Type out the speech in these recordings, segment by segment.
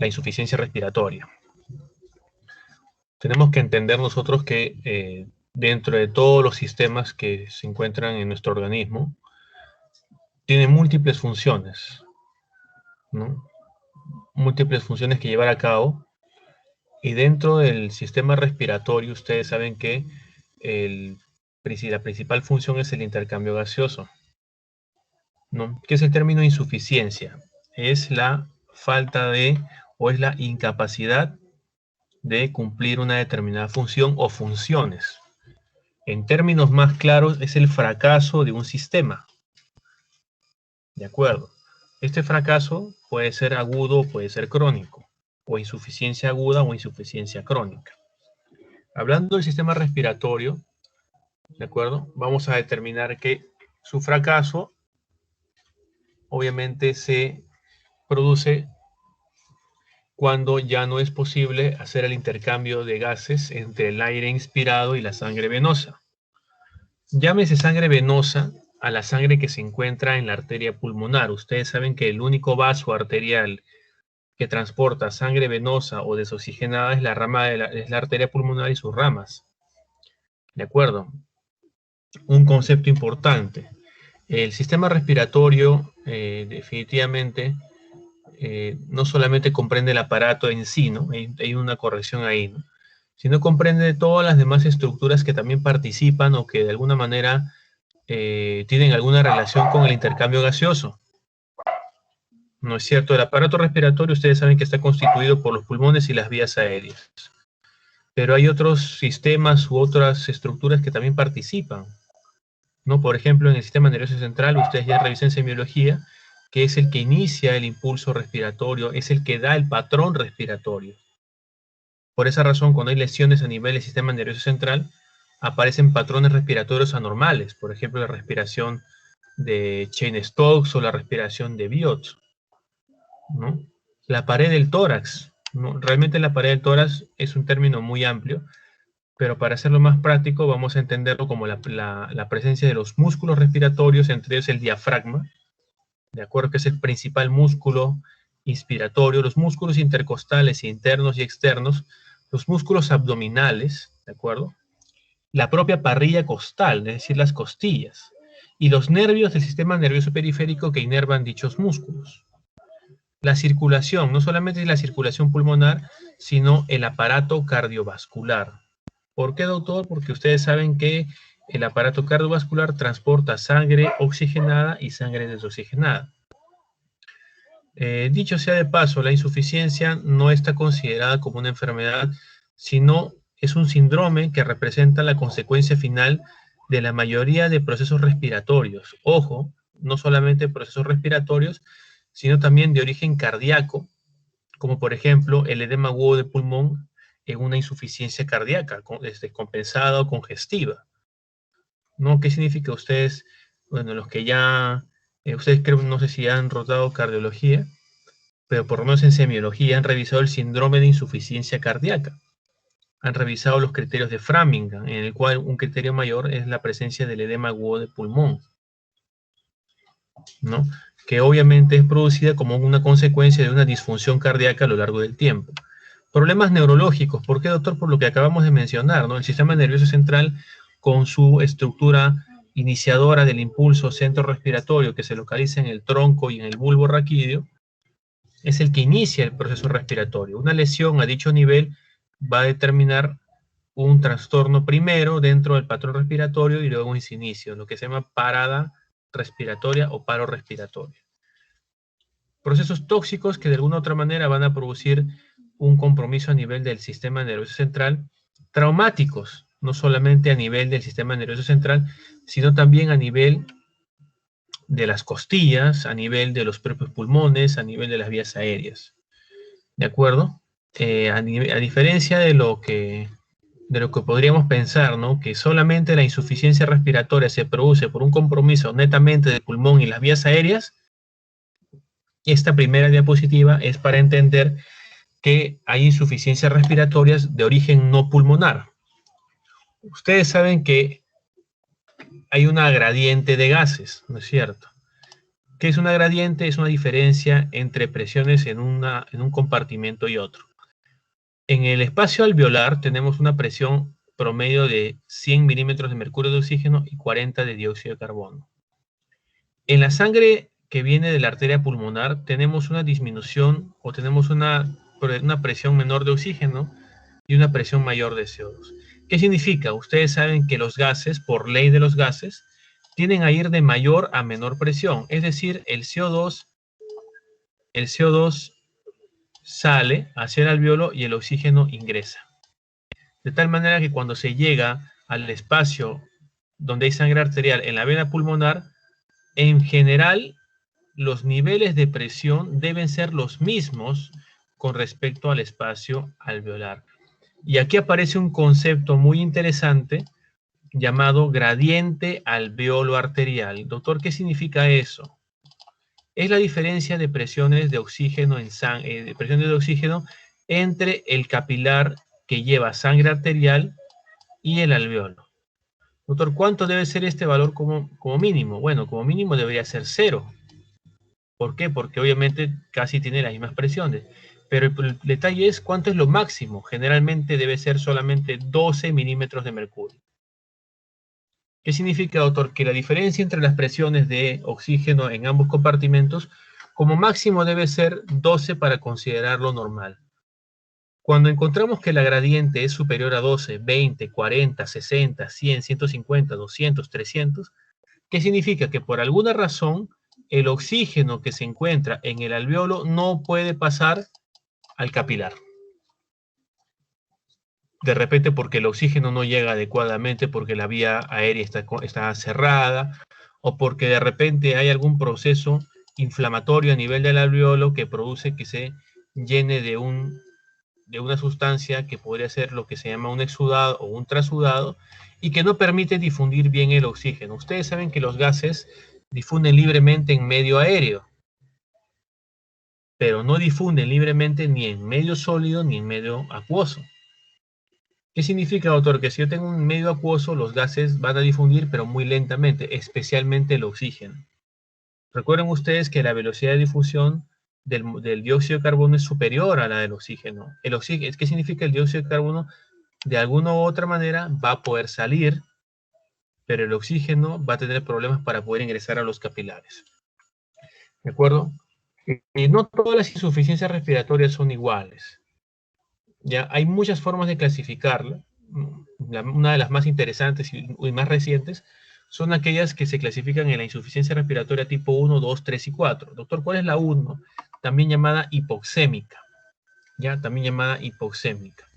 la insuficiencia respiratoria. Tenemos que entender nosotros que dentro de todos los sistemas que se encuentran en nuestro organismo, tienen múltiples funciones, ¿no? Múltiples funciones que llevar a cabo, y dentro del sistema respiratorio ustedes saben que la principal función es el intercambio gaseoso, ¿no? ¿Qué es el término insuficiencia? Es la falta de, o es la incapacidad de cumplir una determinada función o funciones. En términos más claros, es el fracaso de un sistema. ¿De acuerdo? Este fracaso puede ser agudo o puede ser crónico, o insuficiencia aguda o insuficiencia crónica. Hablando del sistema respiratorio, ¿de acuerdo? Vamos a determinar que su fracaso obviamente se produce cuando ya no es posible hacer el intercambio de gases entre el aire inspirado y la sangre venosa. Llámese sangre venosa a la sangre que se encuentra en la arteria pulmonar. Ustedes saben que el único vaso arterial que transporta sangre venosa o desoxigenada es la arteria pulmonar y sus ramas. ¿De acuerdo? Un concepto importante. El sistema respiratorio definitivamente no solamente comprende el aparato en sí, ¿no? Hay una corrección ahí, ¿no? Sino comprende todas las demás estructuras que también participan o que de alguna manera tienen alguna relación con el intercambio gaseoso. ¿No es cierto? El aparato respiratorio, ustedes saben que está constituido por los pulmones y las vías aéreas. Pero hay otros sistemas u otras estructuras que también participan, ¿no? Por ejemplo, en el sistema nervioso central, ustedes ya revisan en semiología, que es el que inicia el impulso respiratorio, es el que da el patrón respiratorio. Por esa razón, cuando hay lesiones a nivel del sistema nervioso central, aparecen patrones respiratorios anormales, por ejemplo, la respiración de Cheyne-Stokes o la respiración de Biot, ¿no? La pared del tórax, ¿no? Realmente la pared del tórax es un término muy amplio, pero para hacerlo más práctico vamos a entenderlo como la presencia de los músculos respiratorios, entre ellos el diafragma, de acuerdo, que es el principal músculo inspiratorio, los músculos intercostales internos y externos, los músculos abdominales, ¿de acuerdo? La propia parrilla costal, es decir, las costillas, y los nervios del sistema nervioso periférico que inervan dichos músculos. La circulación, no solamente es la circulación pulmonar, sino el aparato cardiovascular. ¿Por qué, doctor? Porque ustedes saben que el aparato cardiovascular transporta sangre oxigenada y sangre desoxigenada. Dicho sea de paso, la insuficiencia no está considerada como una enfermedad, sino es un síndrome que representa la consecuencia final de la mayoría de procesos respiratorios. Ojo, no solamente procesos respiratorios, sino también de origen cardíaco, como por ejemplo el edema agudo de pulmón en una insuficiencia cardíaca, descompensada o congestiva, ¿no? ¿Qué significa ustedes? Bueno, los que ya, ustedes creo, no sé si han rotado cardiología, pero por lo menos en semiología han revisado el síndrome de insuficiencia cardíaca. Han revisado los criterios de Framingham, en el cual un criterio mayor es la presencia del edema agudo de pulmón, ¿no? Que obviamente es producida como una consecuencia de una disfunción cardíaca a lo largo del tiempo. Problemas neurológicos, ¿por qué, doctor? Por lo que acabamos de mencionar, ¿no? El sistema nervioso central, con su estructura iniciadora del impulso centro respiratorio que se localiza en el tronco y en el bulbo raquídeo, es el que inicia el proceso respiratorio. Una lesión a dicho nivel va a determinar un trastorno primero dentro del patrón respiratorio y luego un inicio, lo que se llama parada respiratoria o paro respiratorio. Procesos tóxicos que de alguna u otra manera van a producir un compromiso a nivel del sistema nervioso central, traumáticos, no solamente a nivel del sistema nervioso central, sino también a nivel de las costillas, a nivel de los propios pulmones, a nivel de las vías aéreas. ¿De acuerdo? A diferencia de lo que podríamos pensar, ¿no? Que solamente la insuficiencia respiratoria se produce por un compromiso netamente del pulmón y las vías aéreas, esta primera diapositiva es para entender que hay insuficiencias respiratorias de origen no pulmonar. Ustedes saben que hay una gradiente de gases, ¿no es cierto? ¿Qué es una gradiente? Es una diferencia entre presiones en un compartimento y otro. En el espacio alveolar tenemos una presión promedio de 100 milímetros de mercurio de oxígeno y 40 de dióxido de carbono. En la sangre que viene de la arteria pulmonar tenemos una disminución o tenemos una presión menor de oxígeno y una presión mayor de CO2. ¿Qué significa? Ustedes saben que los gases, por ley de los gases, tienden a ir de mayor a menor presión. Es decir, el CO2 sale hacia el alveolo y el oxígeno ingresa. De tal manera que cuando se llega al espacio donde hay sangre arterial en la vena pulmonar, en general los niveles de presión deben ser los mismos con respecto al espacio alveolar. Y aquí aparece un concepto muy interesante llamado gradiente alveolo arterial. Doctor, ¿qué significa eso? Es la diferencia de presiones de oxígeno entre el capilar que lleva sangre arterial y el alveolo. Doctor, ¿cuánto debe ser este valor como mínimo? Bueno, como mínimo debería ser 0. ¿Por qué? Porque obviamente casi tiene las mismas presiones. Pero el detalle es cuánto es lo máximo. Generalmente debe ser solamente 12 milímetros de mercurio. ¿Qué significa, doctor? Que la diferencia entre las presiones de oxígeno en ambos compartimentos, como máximo debe ser 12 para considerarlo normal. Cuando encontramos que la gradiente es superior a 12, 20, 40, 60, 100, 150, 200, 300, ¿qué significa? Que por alguna razón el oxígeno que se encuentra en el alveolo no puede pasar al capilar. De repente porque el oxígeno no llega adecuadamente, porque la vía aérea está cerrada, o porque de repente hay algún proceso inflamatorio a nivel del alveolo que produce que se llene de una sustancia que podría ser lo que se llama un exudado o un trasudado, y que no permite difundir bien el oxígeno. Ustedes saben que los gases difunden libremente en medio aéreo, pero no difunden libremente ni en medio sólido ni en medio acuoso. ¿Qué significa, doctor? Que si yo tengo un medio acuoso, los gases van a difundir, pero muy lentamente, especialmente el oxígeno. Recuerden ustedes que la velocidad de difusión del dióxido de carbono es superior a la del oxígeno. ¿Qué significa el dióxido de carbono? De alguna u otra manera va a poder salir, pero el oxígeno va a tener problemas para poder ingresar a los capilares. ¿De acuerdo? Y no todas las insuficiencias respiratorias son iguales. Ya hay muchas formas de clasificarla. Una de las más interesantes y más recientes son aquellas que se clasifican en la insuficiencia respiratoria tipo 1, 2, 3 y 4. Doctor, ¿cuál es la 1? También llamada hipoxémica. Ya, también llamada hipoxémica.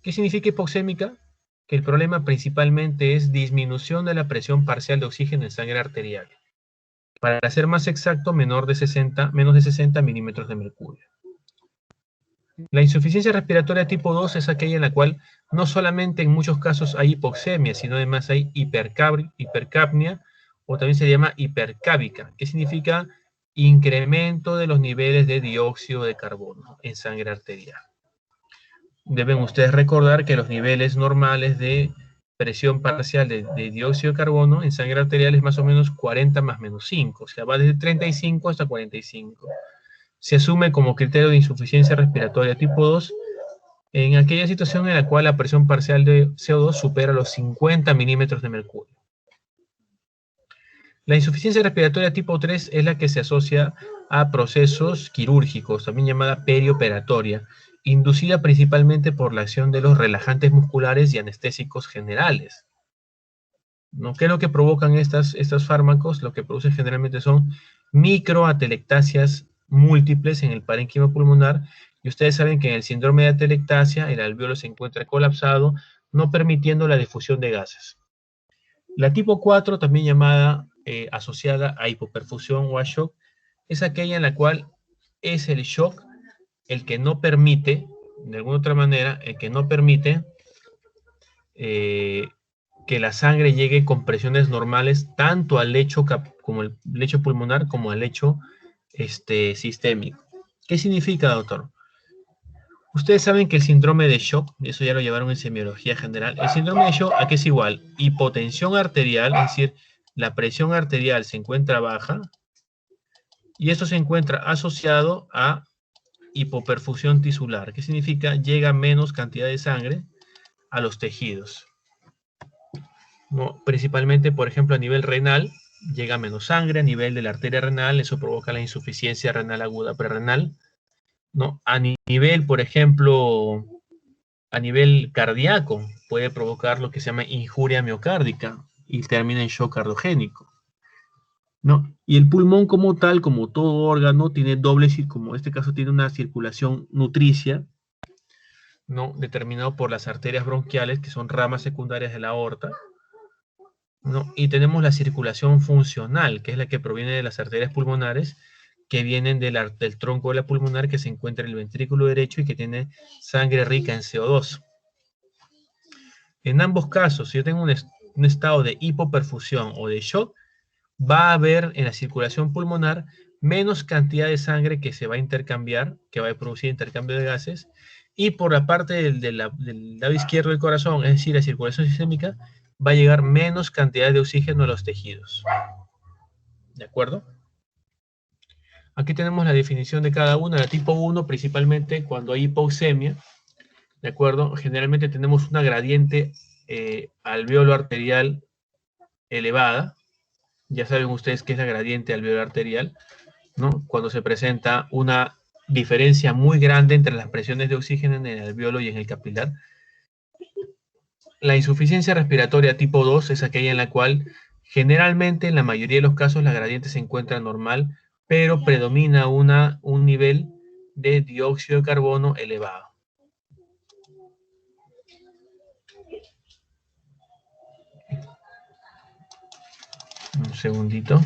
¿Qué significa hipoxémica? Que el problema principalmente es disminución de la presión parcial de oxígeno en sangre arterial. Para ser más exacto, menos de 60 milímetros de mercurio. La insuficiencia respiratoria tipo 2 es aquella en la cual no solamente en muchos casos hay hipoxemia, sino además hay hipercapnia, o también se llama hipercábica, que significa incremento de los niveles de dióxido de carbono en sangre arterial. Deben ustedes recordar que los niveles normales de presión parcial de dióxido de carbono en sangre arterial es más o menos 40 más menos 5, o sea, va desde 35 hasta 45. Se asume como criterio de insuficiencia respiratoria tipo 2 en aquella situación en la cual la presión parcial de CO2 supera los 50 milímetros de mercurio. La insuficiencia respiratoria tipo 3 es la que se asocia a procesos quirúrgicos, también llamada perioperatoria, inducida principalmente por la acción de los relajantes musculares y anestésicos generales. ¿No? ¿Qué es lo que provocan estos fármacos? Lo que producen generalmente son microatelectasias múltiples en el parénquima pulmonar, y ustedes saben que en el síndrome de atelectasia el alveolo se encuentra colapsado, no permitiendo la difusión de gases. La tipo 4, también llamada asociada a hipoperfusión o a shock, es aquella en la cual es el shock el que no permite, de alguna otra manera, el que no permite que la sangre llegue con presiones normales tanto al lecho como el lecho pulmonar como al lecho sistémico. ¿Qué significa, doctor? Ustedes saben que el síndrome de shock, eso ya lo llevaron en semiología general, el síndrome de shock, ¿a qué es igual? Hipotensión arterial, es decir, la presión arterial se encuentra baja, Y esto se encuentra asociado a hipoperfusión tisular. ¿Qué significa? Llega menos cantidad de sangre a los tejidos, ¿no? Principalmente, por ejemplo, a nivel renal, llega menos sangre a nivel de la arteria renal, eso provoca la insuficiencia renal aguda prerrenal, ¿no? A nivel, por ejemplo, a nivel cardíaco, puede provocar lo que se llama injuria miocárdica y termina en shock cardiogénico, ¿no? Y el pulmón como tal, como todo órgano, tiene doble, como en este caso tiene una circulación nutricia, ¿no? Determinado por las arterias bronquiales, que son ramas secundarias de la aorta, ¿no? Y tenemos la circulación funcional, que es la que proviene de las arterias pulmonares, que vienen del tronco de la pulmonar, que se encuentra en el ventrículo derecho y que tiene sangre rica en CO2. En ambos casos, si yo tengo un estado de hipoperfusión o de shock, va a haber en la circulación pulmonar menos cantidad de sangre que se va a intercambiar, que va a producir intercambio de gases, y por la parte del lado izquierdo del corazón, es decir, la circulación sistémica, va a llegar menos cantidad de oxígeno a los tejidos. ¿De acuerdo? Aquí tenemos la definición de cada una. La tipo 1, principalmente cuando hay hipoxemia, ¿de acuerdo? Generalmente tenemos una gradiente alveolo arterial elevada. Ya saben ustedes qué es la gradiente alveolo arterial, ¿no? Cuando se presenta una diferencia muy grande entre las presiones de oxígeno en el alveolo y en el capilar. La insuficiencia respiratoria tipo 2 es aquella en la cual generalmente en la mayoría de los casos la gradiente se encuentra normal, pero predomina un nivel de dióxido de carbono elevado. Un segundito.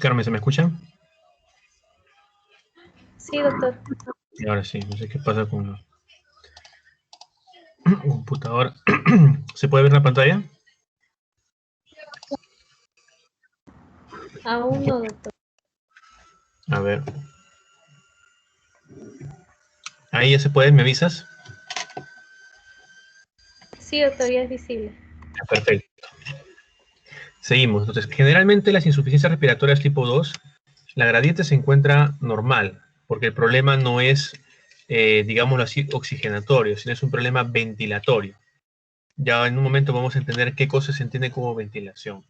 Carmen, ¿se me escucha? Sí, doctor. Y ahora sí, no sé qué pasa con la computadora. ¿Se puede ver la pantalla? Aún no, doctor. A ver. Ahí ya se puede, ¿me avisas? Sí, doctor, ya es visible. Perfecto. Seguimos. Entonces, generalmente las insuficiencias respiratorias tipo 2, la gradiente se encuentra normal, porque el problema no es, digámoslo así, oxigenatorio, sino es un problema ventilatorio. Ya en un momento vamos a entender qué cosa se entiende como ventilación.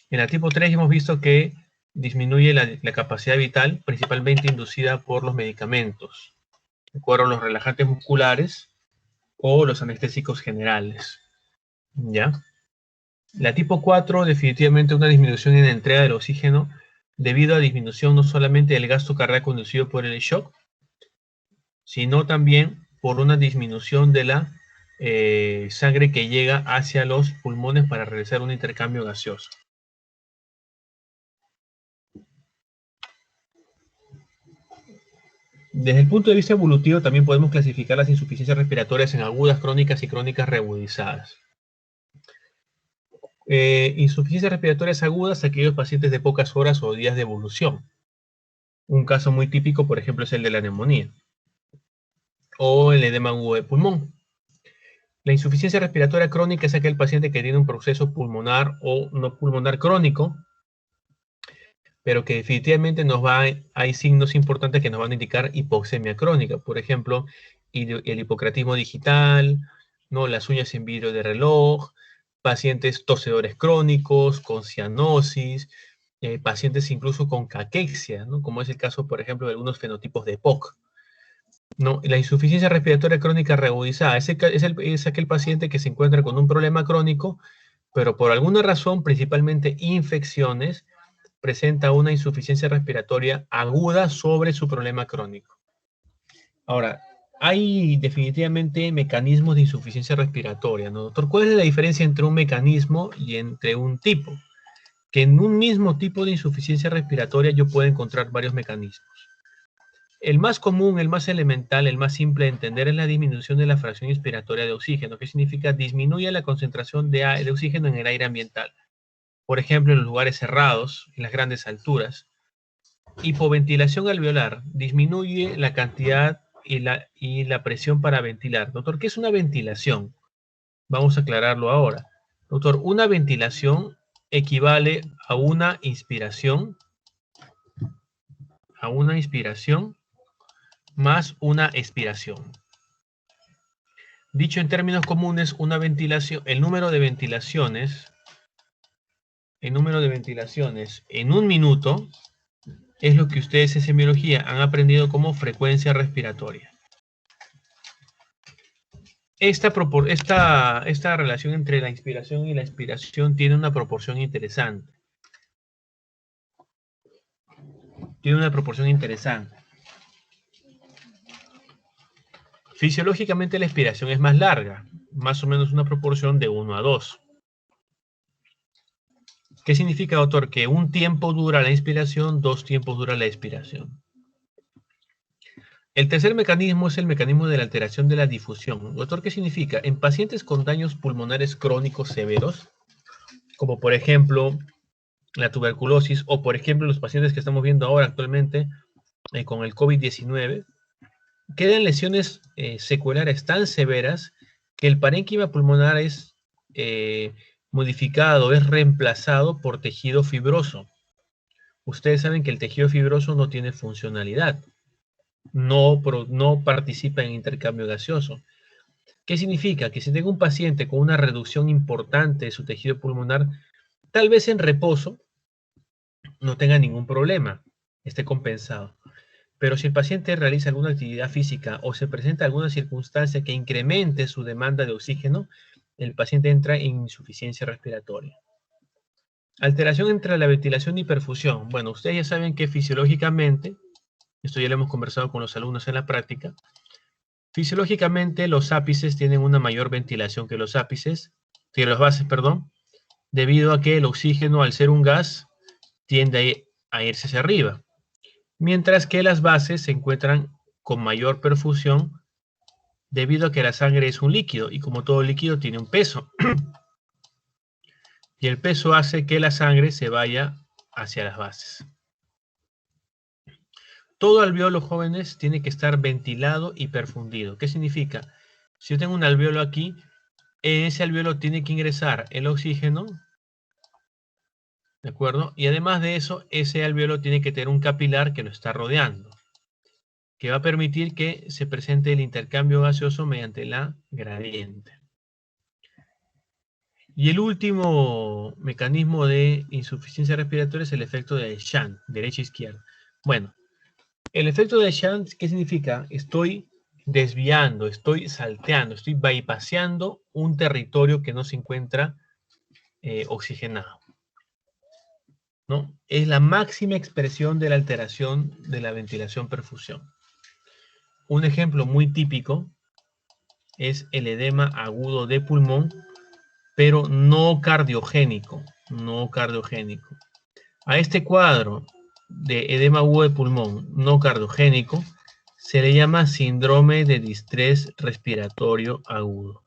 En la tipo 3 hemos visto que disminuye la capacidad vital, principalmente inducida por los medicamentos, de acuerdo a los relajantes musculares o los anestésicos generales. ¿Ya? La tipo 4, definitivamente una disminución en la entrega del oxígeno debido a disminución no solamente del gasto cardíaco inducido por el shock, sino también por una disminución de la sangre que llega hacia los pulmones para realizar un intercambio gaseoso. Desde el punto de vista evolutivo también podemos clasificar las insuficiencias respiratorias en agudas, crónicas y crónicas reagudizadas. Insuficiencias respiratorias agudas, aquellos pacientes de pocas horas o días de evolución. Un caso muy típico, por ejemplo, es el de la neumonía o el edema agudo de pulmón. La insuficiencia respiratoria crónica es aquel paciente que tiene un proceso pulmonar o no pulmonar crónico, pero que definitivamente hay signos importantes que nos van a indicar hipoxemia crónica. Por ejemplo, el hipocratismo digital, ¿no? Las uñas en vidrio de reloj, pacientes tosedores crónicos, con cianosis, pacientes incluso con caquexia, ¿no? Como es el caso, por ejemplo, de algunos fenotipos de POC. No, la insuficiencia respiratoria crónica reagudizada es aquel paciente que se encuentra con un problema crónico, pero por alguna razón, principalmente infecciones, presenta una insuficiencia respiratoria aguda sobre su problema crónico. Ahora, hay definitivamente mecanismos de insuficiencia respiratoria, ¿no, doctor? ¿Cuál es la diferencia entre un mecanismo y entre un tipo? Que en un mismo tipo de insuficiencia respiratoria yo puedo encontrar varios mecanismos. El más común, el más elemental, el más simple de entender es la disminución de la fracción inspiratoria de oxígeno, que significa disminuye la concentración de oxígeno en el aire ambiental. Por ejemplo, en los lugares cerrados, en las grandes alturas. Hipoventilación alveolar, disminuye la cantidad y la presión para ventilar. Doctor, ¿qué es una ventilación? Vamos a aclararlo ahora. Doctor, una ventilación equivale a una inspiración más una expiración. Dicho en términos comunes, una ventilación, el número de ventilaciones en un minuto es lo que ustedes en semiología han aprendido como frecuencia respiratoria. Esta relación entre la inspiración y la expiración tiene una proporción interesante. Fisiológicamente la expiración es más larga, más o menos una proporción de 1 a 2. ¿Qué significa, doctor? Que un tiempo dura la inspiración, 2 tiempos dura la expiración. El tercer mecanismo es el mecanismo de la alteración de la difusión. Doctor, ¿qué significa? En pacientes con daños pulmonares crónicos severos, como por ejemplo la tuberculosis o por ejemplo los pacientes que estamos viendo ahora actualmente con el COVID-19, quedan lesiones seculares tan severas que el parénquima pulmonar es modificado, es reemplazado por tejido fibroso. Ustedes saben que el tejido fibroso no tiene funcionalidad, no participa en intercambio gaseoso. ¿Qué significa? Que si tengo un paciente con una reducción importante de su tejido pulmonar, tal vez en reposo no tenga ningún problema, esté compensado. Pero si el paciente realiza alguna actividad física o se presenta alguna circunstancia que incremente su demanda de oxígeno, el paciente entra en insuficiencia respiratoria. Alteración entre la ventilación y perfusión. Bueno, ustedes ya saben que fisiológicamente, esto ya lo hemos conversado con los alumnos en la práctica, fisiológicamente los ápices tienen una mayor ventilación que los vasos, debido a que el oxígeno, al ser un gas, tiende a irse hacia arriba, mientras que las bases se encuentran con mayor perfusión debido a que la sangre es un líquido y como todo líquido tiene un peso. Y el peso hace que la sangre se vaya hacia las bases. Todo alveolo, jóvenes, tiene que estar ventilado y perfundido. ¿Qué significa? Si yo tengo un alveolo aquí, en ese alveolo tiene que ingresar el oxígeno, ¿de acuerdo? Y además de eso, ese alveolo tiene que tener un capilar que lo está rodeando, que va a permitir que se presente el intercambio gaseoso mediante la gradiente. Y el último mecanismo de insuficiencia respiratoria es el efecto de Shandt, derecha-izquierda. Bueno, el efecto de Shandt, ¿qué significa? Estoy desviando, estoy salteando, estoy bypassando un territorio que no se encuentra oxigenado, ¿no? Es la máxima expresión de la alteración de la ventilación-perfusión. Un ejemplo muy típico es el edema agudo de pulmón, pero no cardiogénico, no cardiogénico. A este cuadro de edema agudo de pulmón no cardiogénico se le llama síndrome de distrés respiratorio agudo.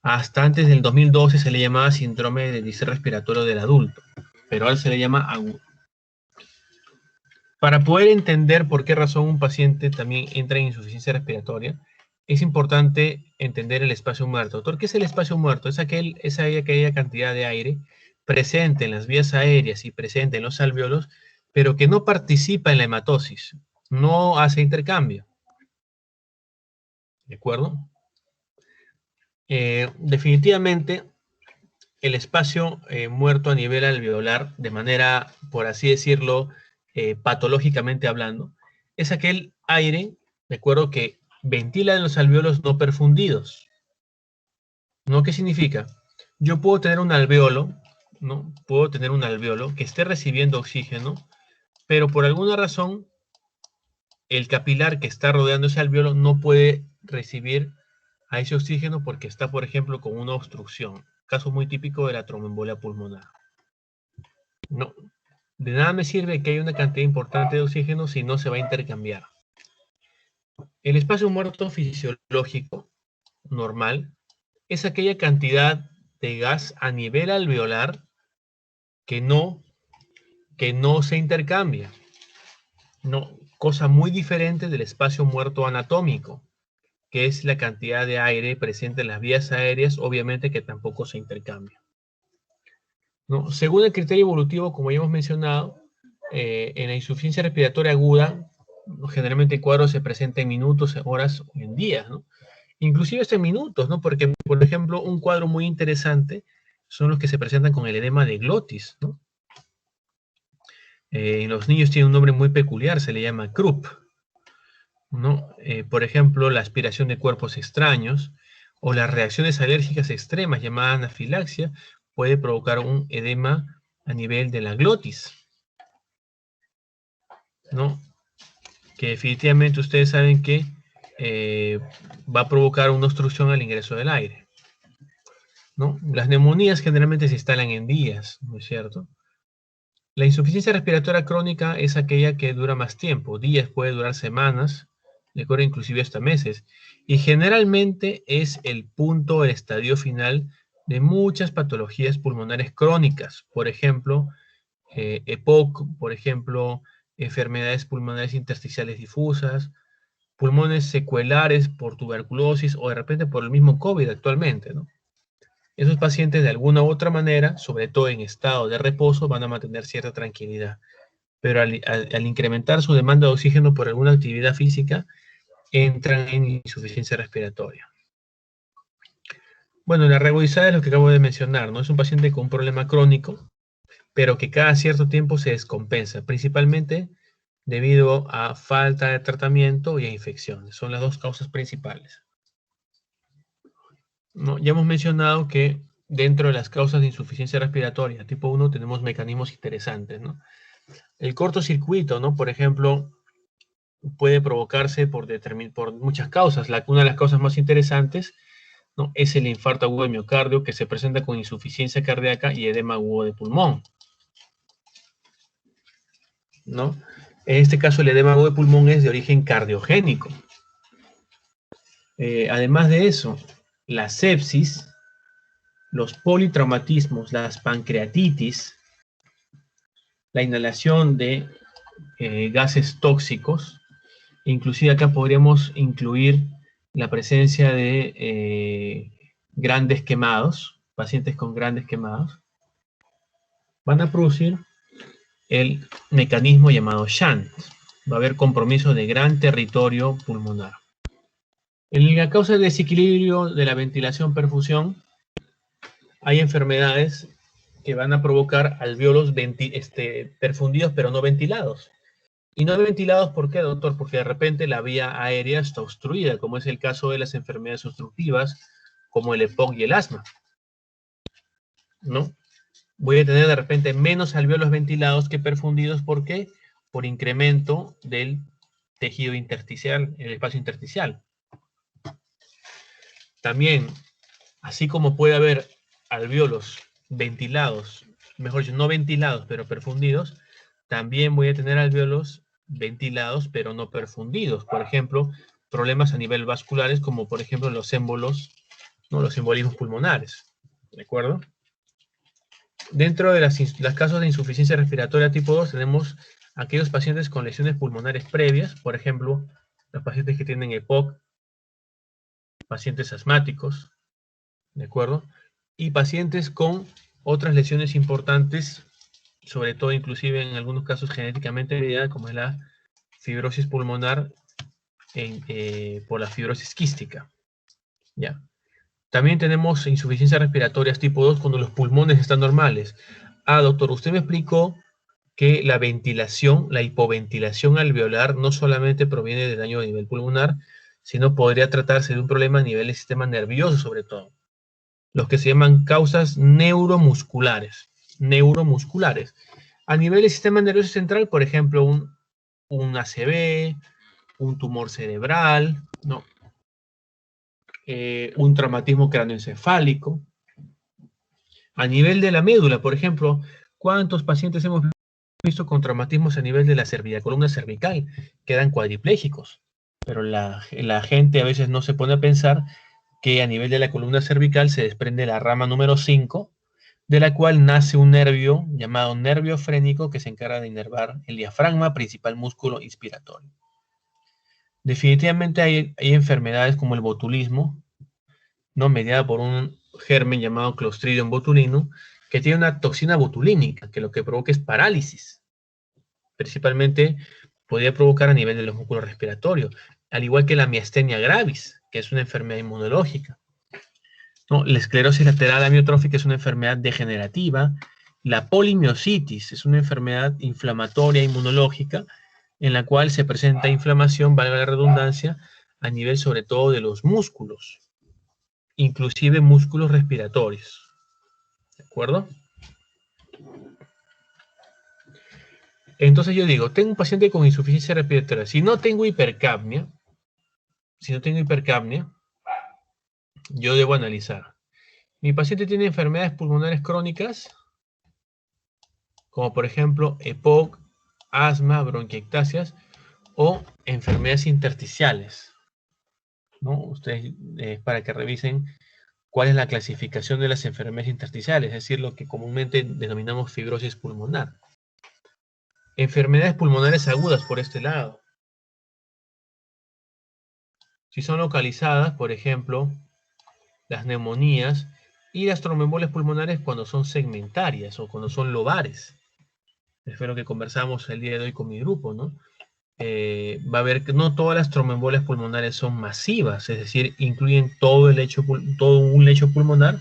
Hasta antes del 2012 se le llamaba síndrome de distrés respiratorio del adulto, pero ahora se le llama agudo. Para poder entender por qué razón un paciente también entra en insuficiencia respiratoria, es importante entender el espacio muerto. Doctor, ¿qué es el espacio muerto? Es aquella cantidad de aire presente en las vías aéreas y presente en los alvéolos, pero que no participa en la hematosis, no hace intercambio. ¿De acuerdo? Definitivamente, el espacio muerto a nivel alveolar, de manera, por así decirlo, patológicamente hablando, es aquel aire, de acuerdo, que ventila en los alvéolos no perfundidos. ¿No? ¿Qué significa? Yo puedo tener un alvéolo, ¿no? Puedo tener un alvéolo que esté recibiendo oxígeno, pero por alguna razón el capilar que está rodeando ese alvéolo no puede recibir a ese oxígeno porque está, por ejemplo, con una obstrucción. Caso muy típico de la tromboembolia pulmonar. No, de nada me sirve que haya una cantidad importante de oxígeno si no se va a intercambiar. El espacio muerto fisiológico normal es aquella cantidad de gas a nivel alveolar que no se intercambia. No, cosa muy diferente del espacio muerto anatómico, que es la cantidad de aire presente en las vías aéreas, obviamente que tampoco se intercambia. ¿No? Según el criterio evolutivo, como ya hemos mencionado, en la insuficiencia respiratoria aguda, generalmente el cuadro se presenta en minutos, horas o en días, ¿no? Inclusive hasta en minutos, ¿no? Porque, por ejemplo, un cuadro muy interesante son los que se presentan con el edema de glotis, ¿no? En los niños tiene un nombre muy peculiar, se le llama Krupp, ¿no? Por ejemplo, la aspiración de cuerpos extraños o las reacciones alérgicas extremas llamadas anafilaxia puede provocar un edema a nivel de la glotis, ¿no? Que definitivamente ustedes saben que va a provocar una obstrucción al ingreso del aire, ¿no? Las neumonías generalmente se instalan en días, ¿no es cierto? La insuficiencia respiratoria crónica es aquella que dura más tiempo, días, puede durar semanas, de acuerdo, inclusive hasta meses, y generalmente es el punto, el estadio final de muchas patologías pulmonares crónicas, por ejemplo, EPOC, por ejemplo, enfermedades pulmonares intersticiales difusas, pulmones secuelares por tuberculosis o de repente por el mismo COVID actualmente, ¿no? Esos pacientes de alguna u otra manera, sobre todo en estado de reposo, van a mantener cierta tranquilidad. Pero al incrementar su demanda de oxígeno por alguna actividad física, entran en insuficiencia respiratoria. Bueno, la regularizada es lo que acabo de mencionar, ¿no? Es un paciente con un problema crónico, pero que cada cierto tiempo se descompensa, principalmente debido a falta de tratamiento y a infecciones. Son las dos causas principales. ¿No? Ya hemos mencionado que dentro de las causas de insuficiencia respiratoria tipo 1 tenemos mecanismos interesantes, ¿no? El cortocircuito, ¿no? Por ejemplo, puede provocarse por muchas causas. Una de las causas más interesantes, ¿no? Es el infarto agudo de miocardio que se presenta con insuficiencia cardíaca y edema agudo de pulmón. ¿no? En este caso, el edema agudo de pulmón es de origen cardiogénico. Además de eso, la sepsis, los politraumatismos, las pancreatitis, la inhalación de gases tóxicos, inclusive acá podríamos incluir la presencia de grandes quemados, pacientes con grandes quemados, van a producir el mecanismo llamado shunt. Va a haber compromiso de gran territorio pulmonar. En la causa del desequilibrio de la ventilación-perfusión, hay enfermedades que van a provocar alvéolos perfundidos pero no ventilados. Y no ventilados, ¿por qué, doctor? Porque de repente la vía aérea está obstruida, como es el caso de las enfermedades obstructivas, como el EPOC y el asma, ¿no? Voy a tener de repente menos alvéolos ventilados que perfundidos, ¿por qué? Por incremento del tejido intersticial, el espacio intersticial. También, así como puede haber alvéolos ventilados, mejor dicho, no ventilados, pero perfundidos, también voy a tener alvéolos ventilados, pero no perfundidos. Por ejemplo, problemas a nivel vasculares, como por ejemplo los émbolos, ¿no? Los embolismos pulmonares. ¿De acuerdo? Dentro de los casos de insuficiencia respiratoria tipo 2, tenemos aquellos pacientes con lesiones pulmonares previas, por ejemplo, los pacientes que tienen EPOC, pacientes asmáticos, ¿de acuerdo? Y pacientes con otras lesiones importantes, sobre todo inclusive en algunos casos genéticamente heredada, como es la fibrosis pulmonar por la fibrosis quística. ¿Ya? También tenemos insuficiencias respiratorias tipo 2 cuando los pulmones están normales. Ah, doctor, usted me explicó que la ventilación, la hipoventilación alveolar no solamente proviene de daño a nivel pulmonar, sino podría tratarse de un problema a nivel del sistema nervioso sobre todo. Los que se llaman causas neuromusculares. Neuromusculares. A nivel del sistema nervioso central, por ejemplo, un ACV, un tumor cerebral, ¿no? Un traumatismo cráneoencefálico. A nivel de la médula, por ejemplo, ¿cuántos pacientes hemos visto con traumatismos a nivel de la columna cervical? Quedan cuadriplégicos. Pero la gente a veces no se pone a pensar que a nivel de la columna cervical se desprende la rama número 5, de la cual nace un nervio llamado nervio frénico que se encarga de inervar el diafragma, principal músculo inspiratorio. Definitivamente hay enfermedades como el botulismo, ¿no? Mediada por un germen llamado Clostridium botulinum, que tiene una toxina botulínica, que lo que provoca es parálisis. Principalmente podría provocar a nivel de los músculos respiratorios, al igual que la miastenia gravis, que es una enfermedad inmunológica. ¿No? La esclerosis lateral amiotrófica es una enfermedad degenerativa. La polimiositis es una enfermedad inflamatoria inmunológica en la cual se presenta inflamación, valga la redundancia, a nivel sobre todo de los músculos, inclusive músculos respiratorios. ¿De acuerdo? Entonces yo digo, tengo un paciente con insuficiencia respiratoria. Si no tengo hipercapnia, yo debo analizar. Mi paciente tiene enfermedades pulmonares crónicas, como por ejemplo EPOC, asma, bronquiectasias o enfermedades intersticiales, ¿no? Ustedes, para que revisen cuál es la clasificación de las enfermedades intersticiales, es decir, lo que comúnmente denominamos fibrosis pulmonar. Enfermedades pulmonares agudas por este lado. Si son localizadas, por ejemplo, las neumonías y las tromboembolias pulmonares cuando son segmentarias o cuando son lobares. Espero que conversamos el día de hoy con mi grupo, ¿no? Va a ver que no todas las tromboembolias pulmonares son masivas, es decir, incluyen todo un lecho pulmonar,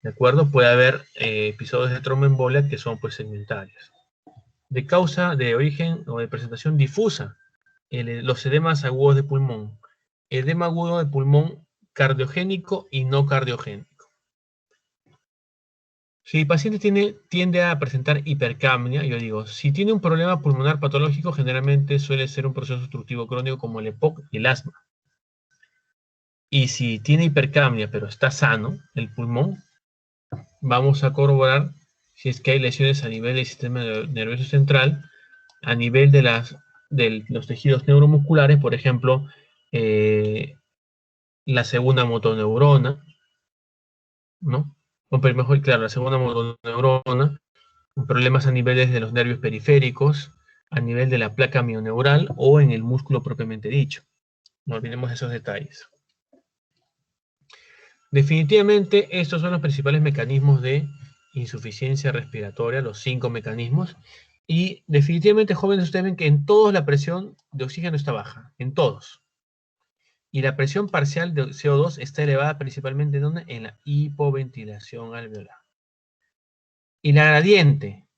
¿de acuerdo? Puede haber episodios de tromboembolia que son pues segmentarios. De causa, de origen o de presentación difusa, los edemas agudos de pulmón. Edema agudo de pulmón cardiogénico y no cardiogénico. Si el paciente tiende a presentar hipercapnia, yo digo, si tiene un problema pulmonar patológico, generalmente suele ser un proceso obstructivo crónico como el EPOC y el asma. Y si tiene hipercapnia pero está sano el pulmón, vamos a corroborar si es que hay lesiones a nivel del sistema nervioso central, a nivel de los tejidos neuromusculares, por ejemplo, la segunda motoneurona, ¿no? O mejor, claro, la segunda motoneurona, problemas a niveles de los nervios periféricos, a nivel de la placa mioneural o en el músculo propiamente dicho. No olvidemos esos detalles. Definitivamente, estos son los principales mecanismos de insuficiencia respiratoria, los 5 mecanismos. Y definitivamente, jóvenes, ustedes ven que en todos la presión de oxígeno está baja, en todos. Y la presión parcial de CO2 está elevada principalmente ¿en dónde? En la hipoventilación alveolar. Y la gradiente.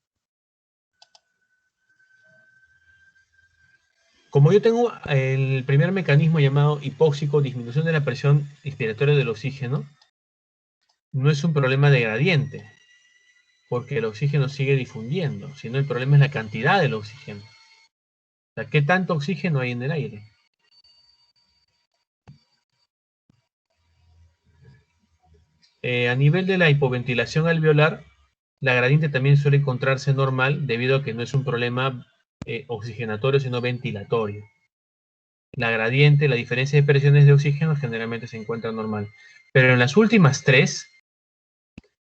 Como yo tengo el primer mecanismo llamado hipóxico, disminución de la presión inspiratoria del oxígeno, no es un problema de gradiente, porque el oxígeno sigue difundiendo, sino el problema es la cantidad del oxígeno. O sea, ¿qué tanto oxígeno hay en el aire? A nivel de la hipoventilación alveolar, la gradiente también suele encontrarse normal debido a que no es un problema oxigenatorio, sino ventilatorio. La gradiente, la diferencia de presiones de oxígeno generalmente se encuentra normal. Pero en las últimas tres,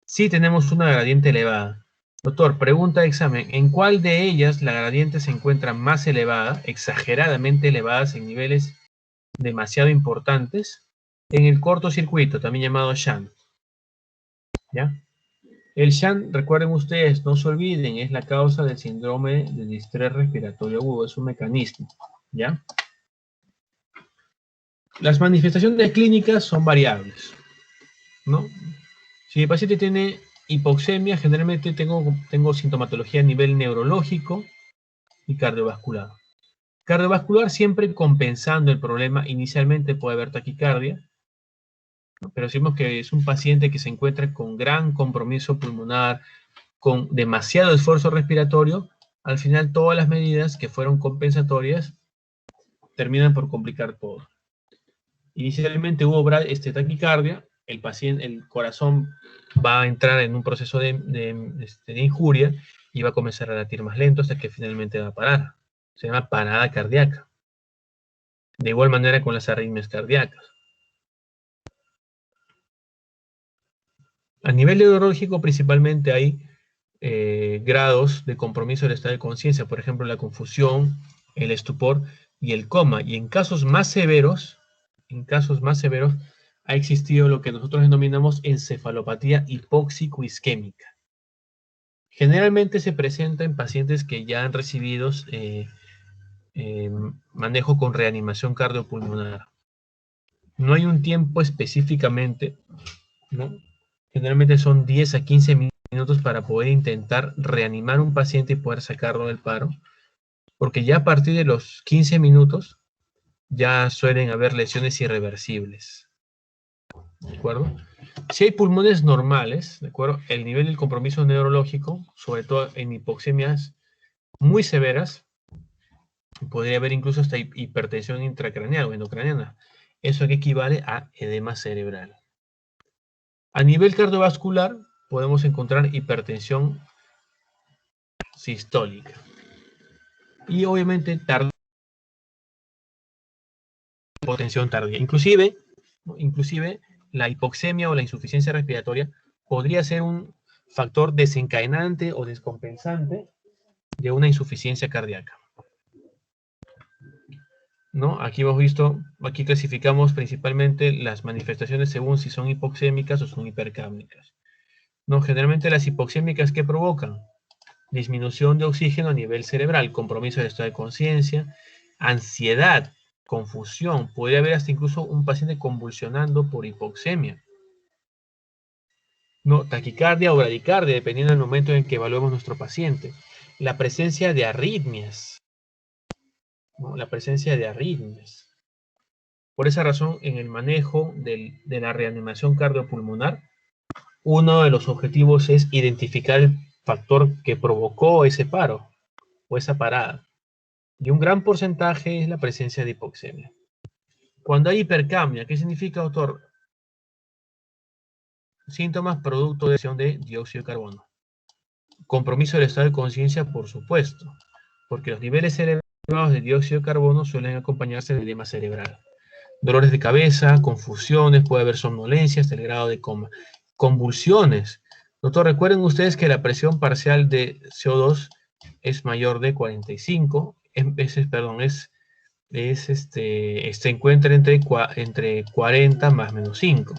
sí tenemos una gradiente elevada. Doctor, pregunta de examen, ¿en cuál de ellas la gradiente se encuentra más elevada, exageradamente elevadas en niveles demasiado importantes? En el cortocircuito, también llamado shunt. ¿Ya? El shunt, recuerden ustedes, no se olviden, es la causa del síndrome de distrés respiratorio agudo, es un mecanismo. ¿Ya? Las manifestaciones clínicas son variables, ¿no? Si mi paciente tiene hipoxemia, generalmente tengo sintomatología a nivel neurológico y cardiovascular. Cardiovascular siempre compensando el problema, inicialmente puede haber taquicardia, ¿no? Pero si vemos que es un paciente que se encuentra con gran compromiso pulmonar, con demasiado esfuerzo respiratorio, al final todas las medidas que fueron compensatorias terminan por complicar todo. Inicialmente hubo taquicardia, el corazón va a entrar en un proceso de injuria y va a comenzar a latir más lento hasta que finalmente va a parar. Se llama parada cardíaca. De igual manera con las arritmias cardíacas. A nivel neurológico principalmente hay grados de compromiso del estado de conciencia, por ejemplo la confusión, el estupor y el coma. Y en casos más severos, ha existido lo que nosotros denominamos encefalopatía hipóxico-isquémica. Generalmente se presenta en pacientes que ya han recibido manejo con reanimación cardiopulmonar. No hay un tiempo específicamente, ¿no? Generalmente son 10 a 15 minutos para poder intentar reanimar un paciente y poder sacarlo del paro, porque ya a partir de los 15 minutos ya suelen haber lesiones irreversibles. ¿De acuerdo? Si hay pulmones normales, ¿de acuerdo? El nivel del compromiso neurológico, sobre todo en hipoxemias muy severas, podría haber incluso hasta hipertensión intracraneal o endocraneana. Eso que equivale a edema cerebral. A nivel cardiovascular, podemos encontrar hipertensión sistólica. Y obviamente hipotensión tardía. Inclusive la hipoxemia o la insuficiencia respiratoria podría ser un factor desencadenante o descompensante de una insuficiencia cardíaca. ¿No? Aquí clasificamos principalmente las manifestaciones según si son hipoxémicas o son hipercámnicas. ¿No? Generalmente las hipoxémicas, ¿qué provocan? Disminución de oxígeno a nivel cerebral, compromiso del estado de conciencia, ansiedad, confusión, podría haber hasta incluso un paciente convulsionando por hipoxemia. No, taquicardia o bradicardia, dependiendo del momento en que evaluemos nuestro paciente. La presencia de arritmias, ¿no? La presencia de arritmias. Por esa razón, en el manejo de la reanimación cardiopulmonar, uno de los objetivos es identificar el factor que provocó ese paro o esa parada. Y un gran porcentaje es la presencia de hipoxemia. Cuando hay hipercamia, ¿qué significa, doctor? Síntomas producto de emisión de dióxido de carbono. Compromiso del estado de conciencia, por supuesto, porque los niveles elevados de dióxido de carbono suelen acompañarse de edema cerebral. Dolores de cabeza, confusiones, puede haber somnolencia hasta el grado de coma. Convulsiones. Doctor, recuerden ustedes que la presión parcial de CO2 es mayor de 45, se encuentra entre 40 más menos 5.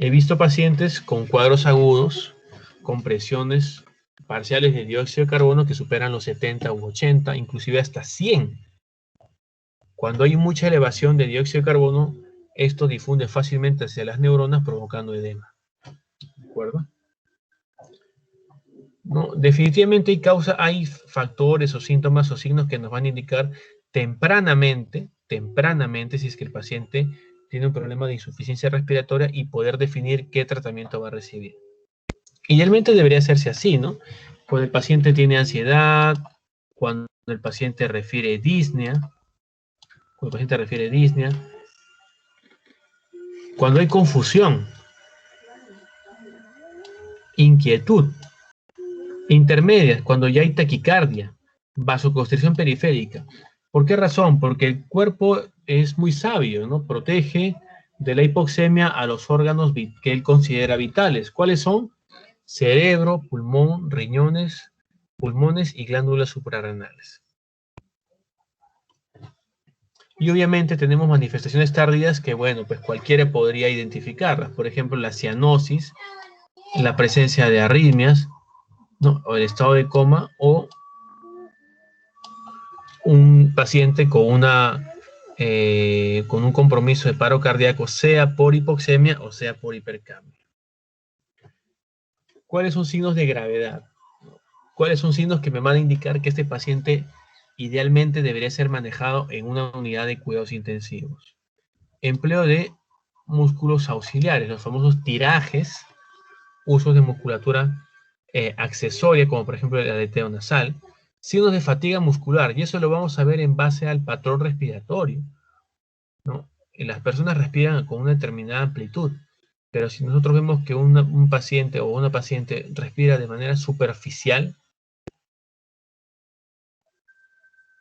He visto pacientes con cuadros agudos, con presiones parciales de dióxido de carbono que superan los 70 u 80, inclusive hasta 100. Cuando hay mucha elevación de dióxido de carbono, esto difunde fácilmente hacia las neuronas, provocando edema. ¿De acuerdo? No, definitivamente hay factores o síntomas o signos que nos van a indicar tempranamente, si es que el paciente tiene un problema de insuficiencia respiratoria, y poder definir qué tratamiento va a recibir. Idealmente debería hacerse así, ¿no? Cuando el paciente tiene ansiedad, cuando el paciente refiere disnea, cuando hay confusión, inquietud, intermedias, cuando ya hay taquicardia, vasoconstricción periférica. ¿Por qué razón? Porque el cuerpo es muy sabio, ¿no? Protege de la hipoxemia a los órganos que él considera vitales. ¿Cuáles son? Cerebro, pulmón, riñones, pulmones y glándulas suprarrenales. Y obviamente tenemos manifestaciones tardías que, bueno, pues cualquiera podría identificarlas. Por ejemplo, la cianosis, la presencia de arritmias, ¿no? O el estado de coma, o un paciente con un compromiso de paro cardíaco, sea por hipoxemia o sea por hipercambio. ¿Cuáles son signos de gravedad? ¿Cuáles son signos que me van a indicar que este paciente idealmente debería ser manejado en una unidad de cuidados intensivos? Empleo de músculos auxiliares, los famosos tirajes, usos de musculatura accesoria, como por ejemplo el aleteo nasal, signos de fatiga muscular, y eso lo vamos a ver en base al patrón respiratorio, ¿no? Las personas respiran con una determinada amplitud, pero si nosotros vemos que un paciente o una paciente respira de manera superficial,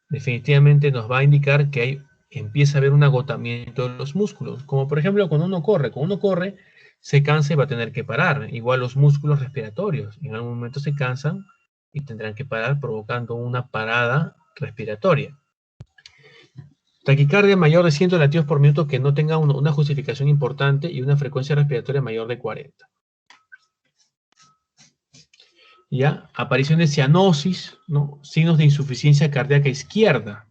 definitivamente nos va a indicar que empieza a haber un agotamiento de los músculos, como por ejemplo cuando uno corre, se cansa y va a tener que parar. Igual los músculos respiratorios, en algún momento se cansan y tendrán que parar, provocando una parada respiratoria. Taquicardia mayor de 100 latidos por minuto que no tenga una justificación importante, y una frecuencia respiratoria mayor de 40. ¿Ya? Aparición de cianosis, ¿no? Signos de insuficiencia cardíaca izquierda.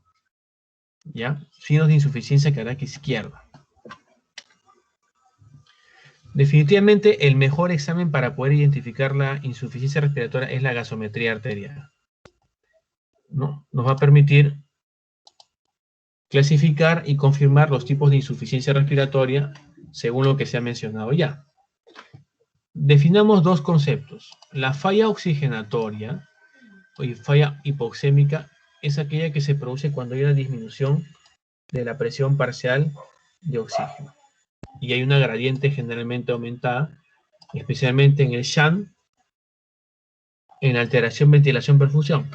¿Ya? Signos de insuficiencia cardíaca izquierda. Definitivamente el mejor examen para poder identificar la insuficiencia respiratoria es la gasometría arterial, ¿no? Nos va a permitir clasificar y confirmar los tipos de insuficiencia respiratoria según lo que se ha mencionado ya. Definamos dos conceptos. La falla oxigenatoria o falla hipoxémica es aquella que se produce cuando hay una disminución de la presión parcial de oxígeno y hay una gradiente generalmente aumentada, especialmente en el SHANT, en alteración, ventilación, perfusión.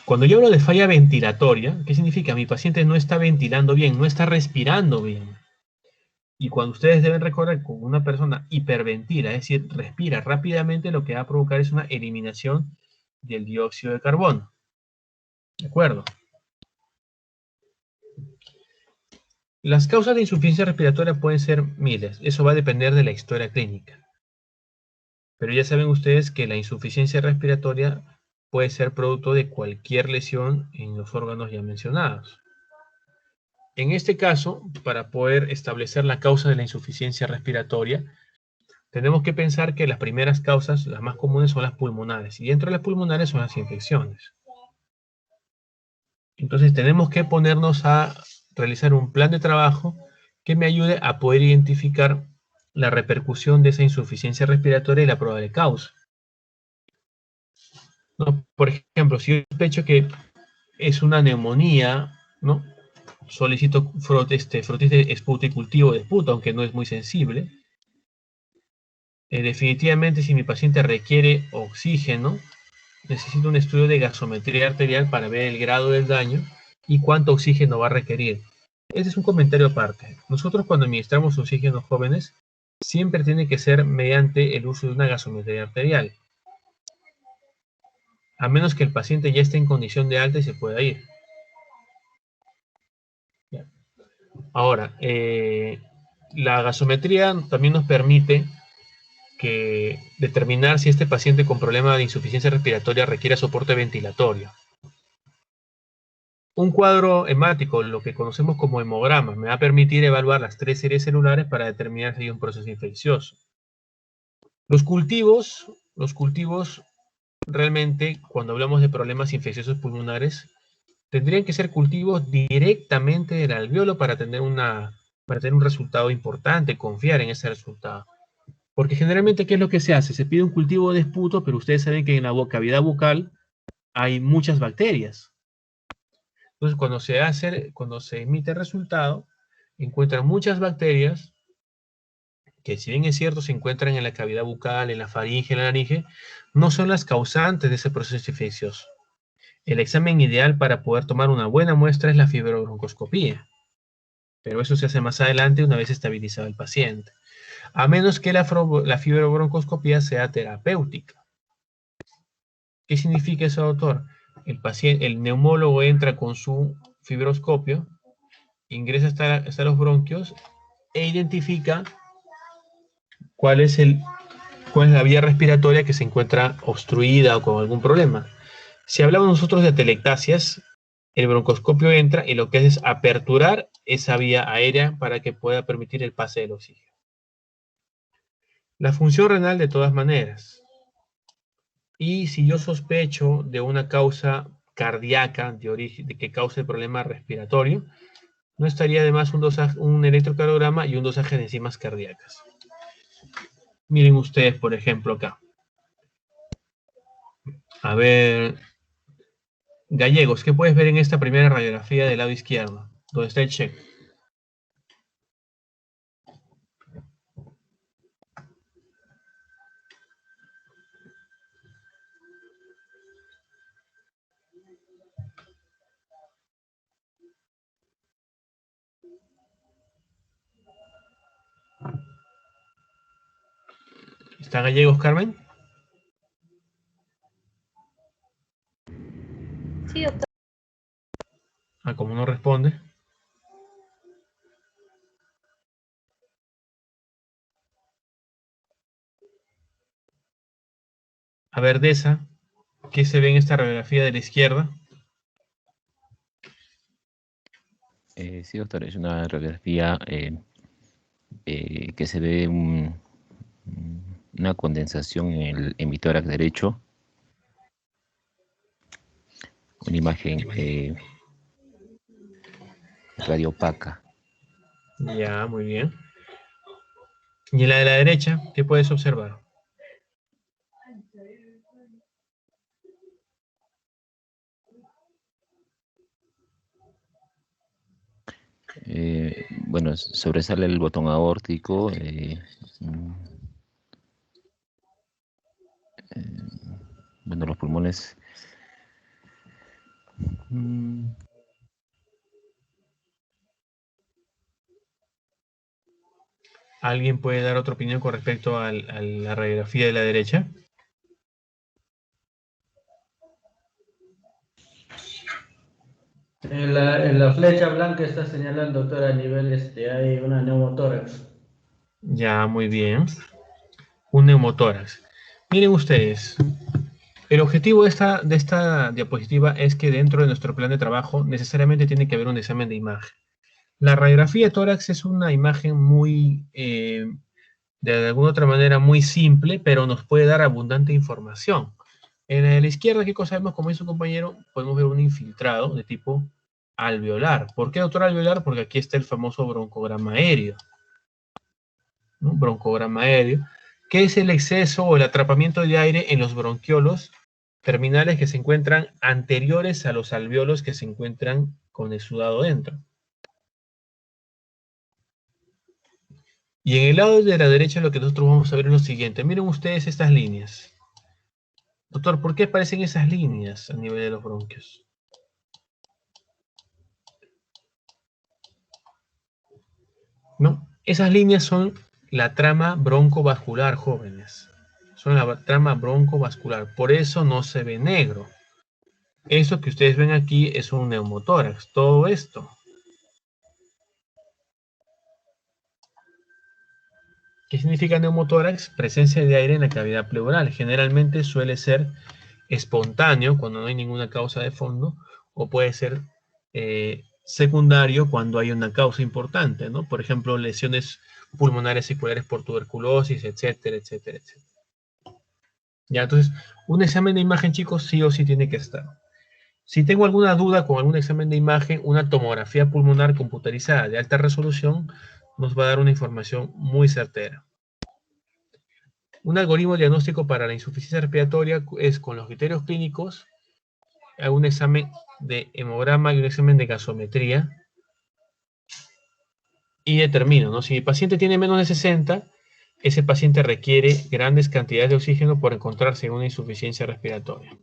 Cuando yo hablo de falla ventilatoria, ¿qué significa? Mi paciente no está ventilando bien, no está respirando bien. Y cuando ustedes deben recordar, con una persona hiperventila, es decir, respira rápidamente, lo que va a provocar es una eliminación del dióxido de carbono. ¿De acuerdo? Las causas de insuficiencia respiratoria pueden ser miles. Eso va a depender de la historia clínica. Pero ya saben ustedes que la insuficiencia respiratoria puede ser producto de cualquier lesión en los órganos ya mencionados. En este caso, para poder establecer la causa de la insuficiencia respiratoria, tenemos que pensar que las primeras causas, las más comunes, son las pulmonares. Y dentro de las pulmonares son las infecciones. Entonces tenemos que ponernos a realizar un plan de trabajo que me ayude a poder identificar la repercusión de esa insuficiencia respiratoria y la probable causa. ¿No? Por ejemplo, si yo sospecho que es una neumonía, ¿no? Solicito frotis de esputicultivo de esputo, aunque no es muy sensible. Definitivamente, si mi paciente requiere oxígeno, necesito un estudio de gasometría arterial para ver el grado del daño y cuánto oxígeno va a requerir. Este es un comentario aparte. Nosotros cuando administramos oxígeno a jóvenes, siempre tiene que ser mediante el uso de una gasometría arterial, a menos que el paciente ya esté en condición de alta y se pueda ir. Ahora, la gasometría también nos permite determinar si este paciente con problema de insuficiencia respiratoria requiere soporte ventilatorio. Un cuadro hemático, lo que conocemos como hemograma, me va a permitir evaluar las 3 series celulares para determinar si hay un proceso infeccioso. Los cultivos realmente, cuando hablamos de problemas infecciosos pulmonares, tendrían que ser cultivos directamente del alveolo para tener un resultado importante, confiar en ese resultado. Porque generalmente, ¿qué es lo que se hace? Se pide un cultivo de esputo, pero ustedes saben que en la cavidad bucal hay muchas bacterias. Entonces, cuando se emite el resultado, encuentran muchas bacterias que, si bien es cierto, se encuentran en la cavidad bucal, en la faringe, en la laringe, no son las causantes de ese proceso infeccioso. El examen ideal para poder tomar una buena muestra es la fibrobroncoscopía, pero eso se hace más adelante una vez estabilizado el paciente, a menos que la fibrobroncoscopía sea terapéutica. ¿Qué significa eso, doctor? El neumólogo entra con su fibroscopio, ingresa hasta los bronquios e identifica cuál es la vía respiratoria que se encuentra obstruida o con algún problema. Si hablamos nosotros de atelectasias, el broncoscopio entra y lo que hace es aperturar esa vía aérea para que pueda permitir el pase del oxígeno. La función renal, de todas maneras. Y si yo sospecho de una causa cardíaca de origen, de que cause el problema respiratorio, no estaría de más un electrocardiograma y un dosaje de enzimas cardíacas. Miren ustedes, por ejemplo, acá. A ver, Gallegos, ¿qué puedes ver en esta primera radiografía del lado izquierdo? Donde está el check. ¿Está Gallegos, Carmen? Sí, doctor. Ah, como no responde. A ver, Deza, ¿qué se ve en esta radiografía de la izquierda? Sí, doctor, es una radiografía que se ve una condensación en el hemitórax derecho, una imagen radiopaca. Ya, muy bien. ¿Y en la de la derecha, qué puedes observar? Bueno, sobresale el botón aórtico. Bueno, los pulmones. ¿Alguien puede dar otra opinión con respecto a la radiografía de la derecha? En la flecha blanca está señalando, doctor, a nivel hay una neumotórax. Ya, muy bien. Un neumotórax. Miren ustedes, el objetivo de esta diapositiva es que dentro de nuestro plan de trabajo necesariamente tiene que haber un examen de imagen. La radiografía de tórax es una imagen muy, de alguna otra manera, muy simple, pero nos puede dar abundante información. En la izquierda, ¿qué cosa vemos? Como dice su compañero, podemos ver un infiltrado de tipo alveolar. ¿Por qué, doctor, alveolar? Porque aquí está el famoso broncograma aéreo. ¿No? Broncograma aéreo, que es el exceso o el atrapamiento de aire en los bronquiolos terminales que se encuentran anteriores a los alveolos que se encuentran con el sudado dentro. Y en el lado de la derecha lo que nosotros vamos a ver es lo siguiente. Miren ustedes estas líneas. Doctor, ¿por qué aparecen esas líneas a nivel de los bronquios? ¿No? Esas líneas son la trama broncovascular, jóvenes. Son la trama broncovascular. Por eso no se ve negro. Eso que ustedes ven aquí es un neumotórax. Todo esto. ¿Qué significa neumotórax? Presencia de aire en la cavidad pleural. Generalmente suele ser espontáneo cuando no hay ninguna causa de fondo, o puede ser secundario cuando hay una causa importante, ¿no? Por ejemplo, lesiones pulmonares seculares por tuberculosis, etcétera, etcétera, etcétera. Ya, entonces, un examen de imagen, chicos, sí o sí tiene que estar. Si tengo alguna duda con algún examen de imagen, una tomografía pulmonar computarizada de alta resolución nos va a dar una información muy certera. Un algoritmo diagnóstico para la insuficiencia respiratoria es con los criterios clínicos, hago un examen de hemograma y un examen de gasometría y determino, ¿no? Si el paciente tiene menos de 60, ese paciente requiere grandes cantidades de oxígeno por encontrarse en una insuficiencia respiratoria.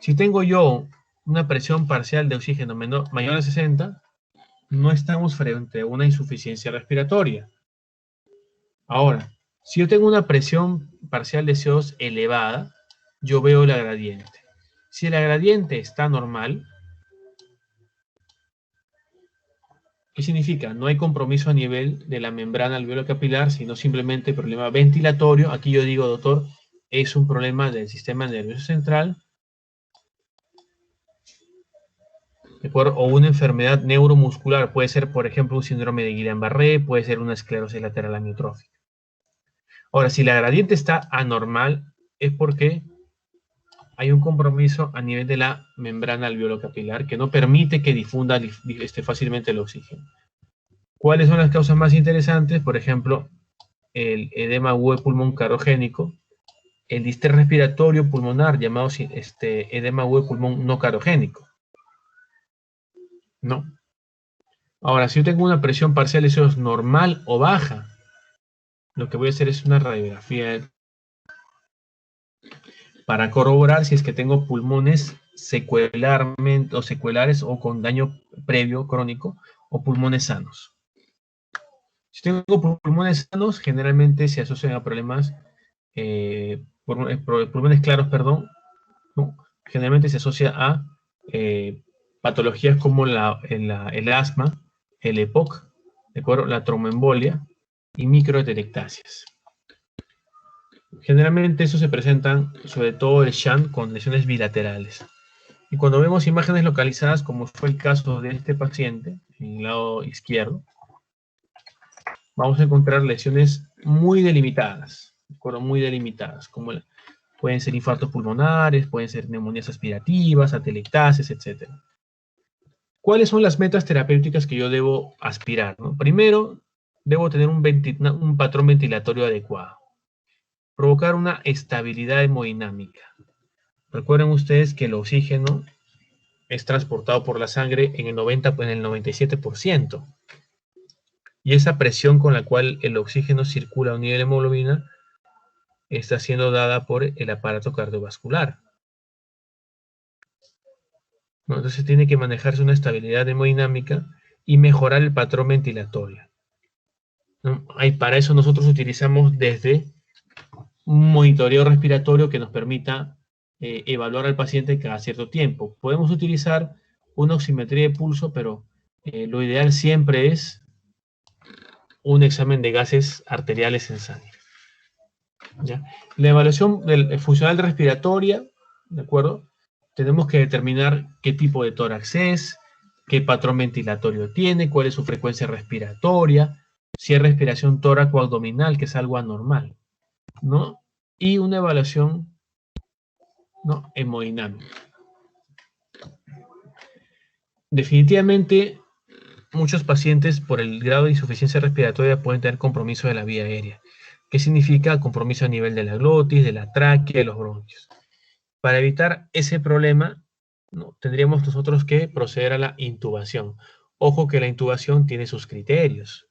Si tengo yo una presión parcial de oxígeno mayor a 60, no estamos frente a una insuficiencia respiratoria. Ahora, si yo tengo una presión parcial de CO2 elevada, yo veo la gradiente. Si la gradiente está normal, ¿qué significa? No hay compromiso a nivel de la membrana alveolo-capilar, sino simplemente problema ventilatorio. Aquí yo digo, doctor, es un problema del sistema nervioso central, ¿de acuerdo? O una enfermedad neuromuscular. Puede ser, por ejemplo, un síndrome de Guillain-Barré, puede ser una esclerosis lateral amiotrófica. Ahora, si la gradiente está anormal, es porque hay un compromiso a nivel de la membrana alveolo-capilar que no permite que difunda fácilmente el oxígeno. ¿Cuáles son las causas más interesantes? Por ejemplo, el edema agudo de pulmón carogénico, el distrés respiratorio pulmonar llamado edema agudo de pulmón no carogénico. ¿No? Ahora, si yo tengo una presión parcial de CO2 normal o baja, lo que voy a hacer es una radiografía para corroborar si es que tengo pulmones secuelares o con daño previo crónico o pulmones sanos. Si tengo pulmones sanos, generalmente se asocian a problemas, pulmones claros, perdón, ¿no? Generalmente se asocia a patologías como el asma, el EPOC, ¿de acuerdo? La tromboembolia y microtelectasias. Generalmente eso se presentan sobre todo el shunt con lesiones bilaterales. Y cuando vemos imágenes localizadas, como fue el caso de este paciente, en el lado izquierdo, vamos a encontrar lesiones muy delimitadas, ¿de acuerdo? Muy delimitadas, como pueden ser infartos pulmonares, pueden ser neumonías aspirativas, atelectasias, etc. ¿Cuáles son las metas terapéuticas que yo debo aspirar, ¿no? Primero, debo tener un patrón ventilatorio adecuado. Provocar una estabilidad hemodinámica. Recuerden ustedes que el oxígeno es transportado por la sangre en el 97%. Y esa presión con la cual el oxígeno circula a un nivel de hemoglobina está siendo dada por el aparato cardiovascular. ¿No? Entonces tiene que manejarse una estabilidad hemodinámica y mejorar el patrón ventilatorio, ¿no? Para eso nosotros utilizamos desde un monitoreo respiratorio que nos permita evaluar al paciente cada cierto tiempo. Podemos utilizar una oximetría de pulso, pero lo ideal siempre es un examen de gases arteriales en sangre. ¿Ya? La evaluación funcional respiratoria, ¿de acuerdo? Tenemos que determinar qué tipo de tórax es, qué patrón ventilatorio tiene, cuál es su frecuencia respiratoria, si es respiración tóraco-abdominal, que es algo anormal, ¿no? Y una evaluación, ¿no?, hemodinámica. Definitivamente, muchos pacientes por el grado de insuficiencia respiratoria pueden tener compromiso de la vía aérea. ¿Qué significa? Compromiso a nivel de la glotis, de la tráquea, de los bronquios. Para evitar ese problema, ¿no?, tendríamos nosotros que proceder a la intubación. Ojo que la intubación tiene sus criterios.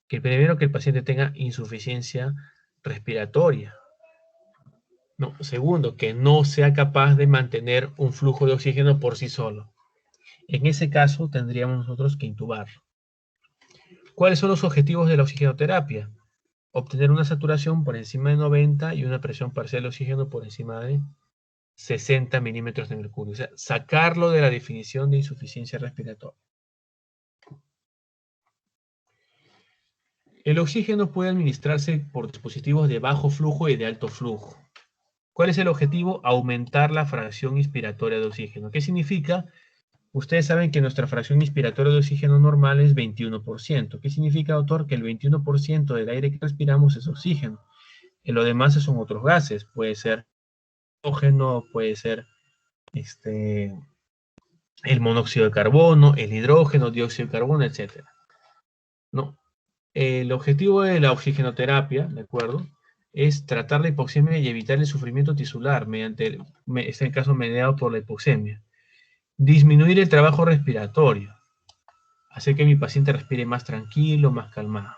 Que primero que el paciente tenga insuficiencia respiratoria. No, segundo, que no sea capaz de mantener un flujo de oxígeno por sí solo. En ese caso tendríamos nosotros que intubarlo. ¿Cuáles son los objetivos de la oxigenoterapia? Obtener una saturación por encima de 90 y una presión parcial de oxígeno por encima de 60 milímetros de mercurio. O sea, sacarlo de la definición de insuficiencia respiratoria. El oxígeno puede administrarse por dispositivos de bajo flujo y de alto flujo. ¿Cuál es el objetivo? Aumentar la fracción inspiratoria de oxígeno. ¿Qué significa? Ustedes saben que nuestra fracción inspiratoria de oxígeno normal es 21%. ¿Qué significa, doctor? Que el 21% del aire que respiramos es oxígeno. Y lo demás son otros gases. Puede ser oxígeno, puede ser el monóxido de carbono, el hidrógeno, dióxido de carbono, etc. No. El objetivo de la oxigenoterapia, ¿de acuerdo?, es tratar la hipoxemia y evitar el sufrimiento tisular mediante, este caso mediado por la hipoxemia. Disminuir el trabajo respiratorio. Hacer que mi paciente respire más tranquilo, más calmado.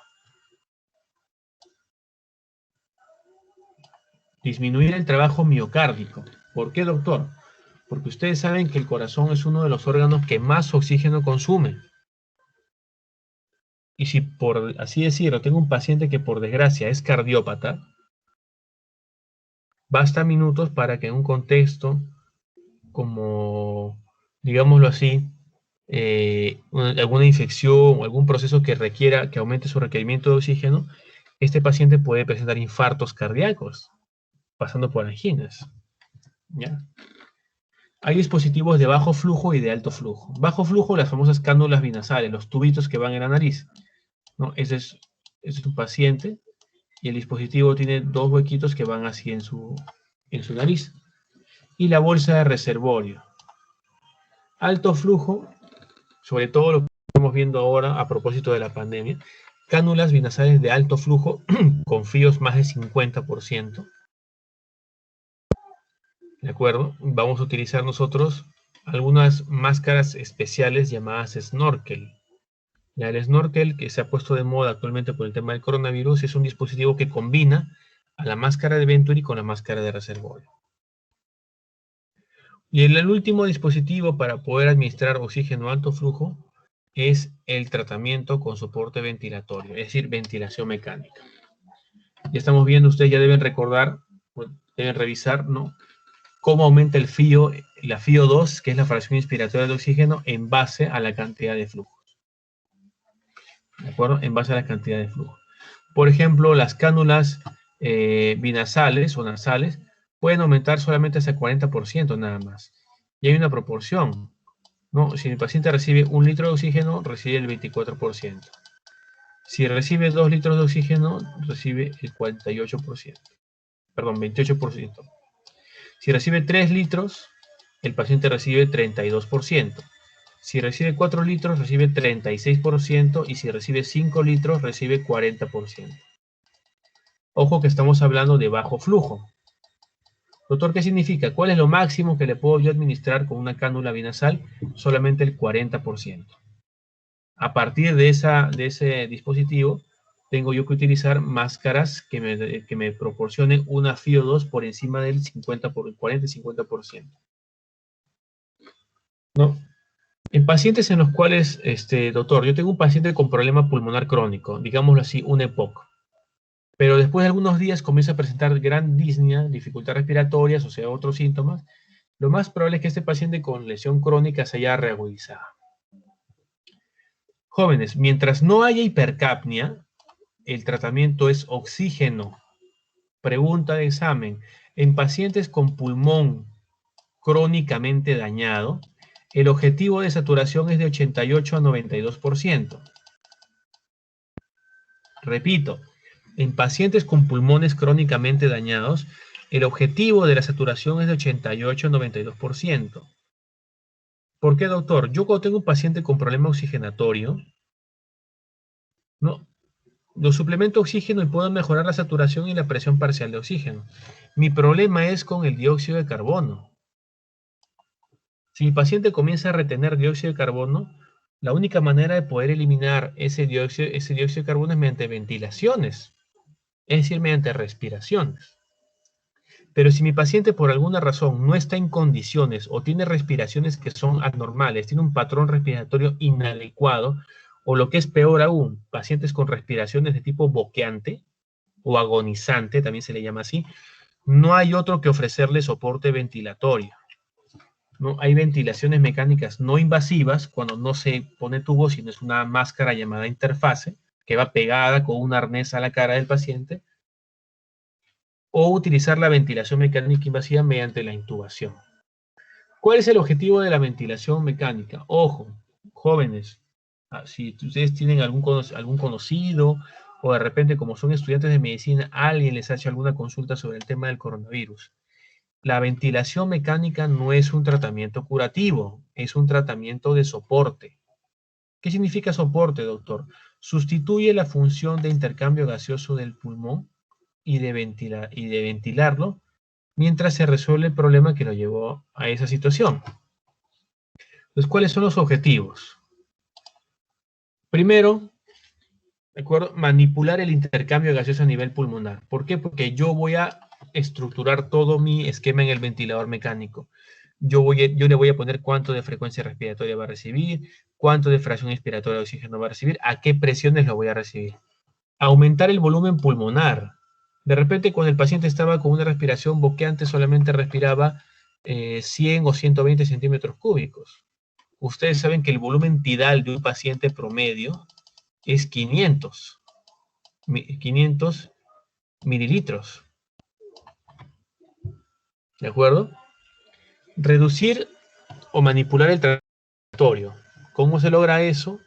Disminuir el trabajo miocárdico. ¿Por qué, doctor? Porque ustedes saben que el corazón es uno de los órganos que más oxígeno consume. Y si, por así decirlo, tengo un paciente que por desgracia es cardiópata, basta minutos para que en un contexto como, digámoslo así, alguna infección o algún proceso que requiera, que aumente su requerimiento de oxígeno, este paciente puede presentar infartos cardíacos, pasando por anginas. ¿Ya? Hay dispositivos de bajo flujo y de alto flujo. Bajo flujo, las famosas cánulas binasales, los tubitos que van en la nariz, ¿no? Ese es un paciente y el dispositivo tiene dos huequitos que van así en su nariz. Y la bolsa de reservorio. Alto flujo, sobre todo lo que estamos viendo ahora a propósito de la pandemia, cánulas binasales de alto flujo con fíos más de 50%. ¿De acuerdo? Vamos a utilizar nosotros algunas máscaras especiales llamadas snorkel. Ya, el snorkel, que se ha puesto de moda actualmente por el tema del coronavirus, es un dispositivo que combina a la máscara de Venturi con la máscara de reservorio. Y el último dispositivo para poder administrar oxígeno a alto flujo es el tratamiento con soporte ventilatorio, es decir, ventilación mecánica. Ya estamos viendo, ustedes ya deben recordar, deben revisar, ¿no?, cómo aumenta el fío, la fío 2, que es la fracción inspiratoria de oxígeno, en base a la cantidad de flujos. ¿De acuerdo? En base a la cantidad de flujo. Por ejemplo, las cánulas binasales o nasales pueden aumentar solamente hasta el 40% nada más. Y hay una proporción, ¿no? Si el paciente recibe 1 litro de oxígeno, recibe el 24%. Si recibe 2 litros de oxígeno, recibe el 48%. Perdón, 28%. Si recibe 3 litros, el paciente recibe 32%. Si recibe 4 litros, recibe 36%. Y si recibe 5 litros, recibe 40%. Ojo que estamos hablando de bajo flujo. Doctor, ¿qué significa? ¿Cuál es lo máximo que le puedo yo administrar con una cánula binasal? Solamente el 40%. A partir de ese dispositivo, tengo yo que utilizar máscaras que me proporcionen una FiO2 por encima del 40 y 50%. ¿No? En pacientes en los cuales, doctor, yo tengo un paciente con problema pulmonar crónico, digámoslo así, un EPOC. Pero después de algunos días comienza a presentar gran disnea, dificultad respiratoria, o sea, otros síntomas. Lo más probable es que este paciente con lesión crónica se haya reagudizado. Jóvenes, mientras no haya hipercapnia, el tratamiento es oxígeno. Pregunta de examen. En pacientes con pulmón crónicamente dañado, el objetivo de saturación es de 88 a 92%. Repito, en pacientes con pulmones crónicamente dañados, el objetivo de la saturación es de 88 a 92%. ¿Por qué, doctor? Yo cuando tengo un paciente con problema oxigenatorio, no, lo suplemento oxígeno y puedo mejorar la saturación y la presión parcial de oxígeno. Mi problema es con el dióxido de carbono. Si mi paciente comienza a retener dióxido de carbono, La única manera de poder eliminar ese dióxido de carbono es mediante ventilaciones, es decir, mediante respiraciones. Pero si mi paciente por alguna razón no está en condiciones o tiene respiraciones que son anormales, tiene un patrón respiratorio inadecuado, o lo que es peor aún, pacientes con respiraciones de tipo boqueante o agonizante, también se le llama así, no hay otro que ofrecerle soporte ventilatorio. ¿No? Hay ventilaciones mecánicas no invasivas cuando no se pone tubo, sino es una máscara llamada interfase que va pegada con un arnés a la cara del paciente, o utilizar la ventilación mecánica invasiva mediante la intubación. ¿Cuál es el objetivo de la ventilación mecánica? Ojo, jóvenes, si ustedes tienen algún conocido o de repente como son estudiantes de medicina, alguien les ha hecho alguna consulta sobre el tema del coronavirus. La ventilación mecánica no es un tratamiento curativo, es un tratamiento de soporte. ¿Qué significa soporte, doctor? Sustituye la función de intercambio gaseoso del pulmón y de ventilarlo mientras se resuelve el problema que lo llevó a esa situación. Entonces, ¿cuáles son los objetivos? Primero, ¿de acuerdo? Manipular el intercambio gaseoso a nivel pulmonar. ¿Por qué? Porque yo voy a estructurar todo mi esquema en el ventilador mecánico. Yo le voy a poner cuánto de frecuencia respiratoria va a recibir, cuánto de fracción inspiratoria de oxígeno va a recibir, a qué presiones lo voy a recibir. Aumentar el volumen pulmonar. De repente, cuando el paciente estaba con una respiración boqueante, solamente respiraba 100 o 120 centímetros cúbicos. Ustedes saben que el volumen tidal de un paciente promedio es 500 mililitros. ¿De acuerdo? Reducir o manipular el trayectorio. ¿Cómo se logra eso?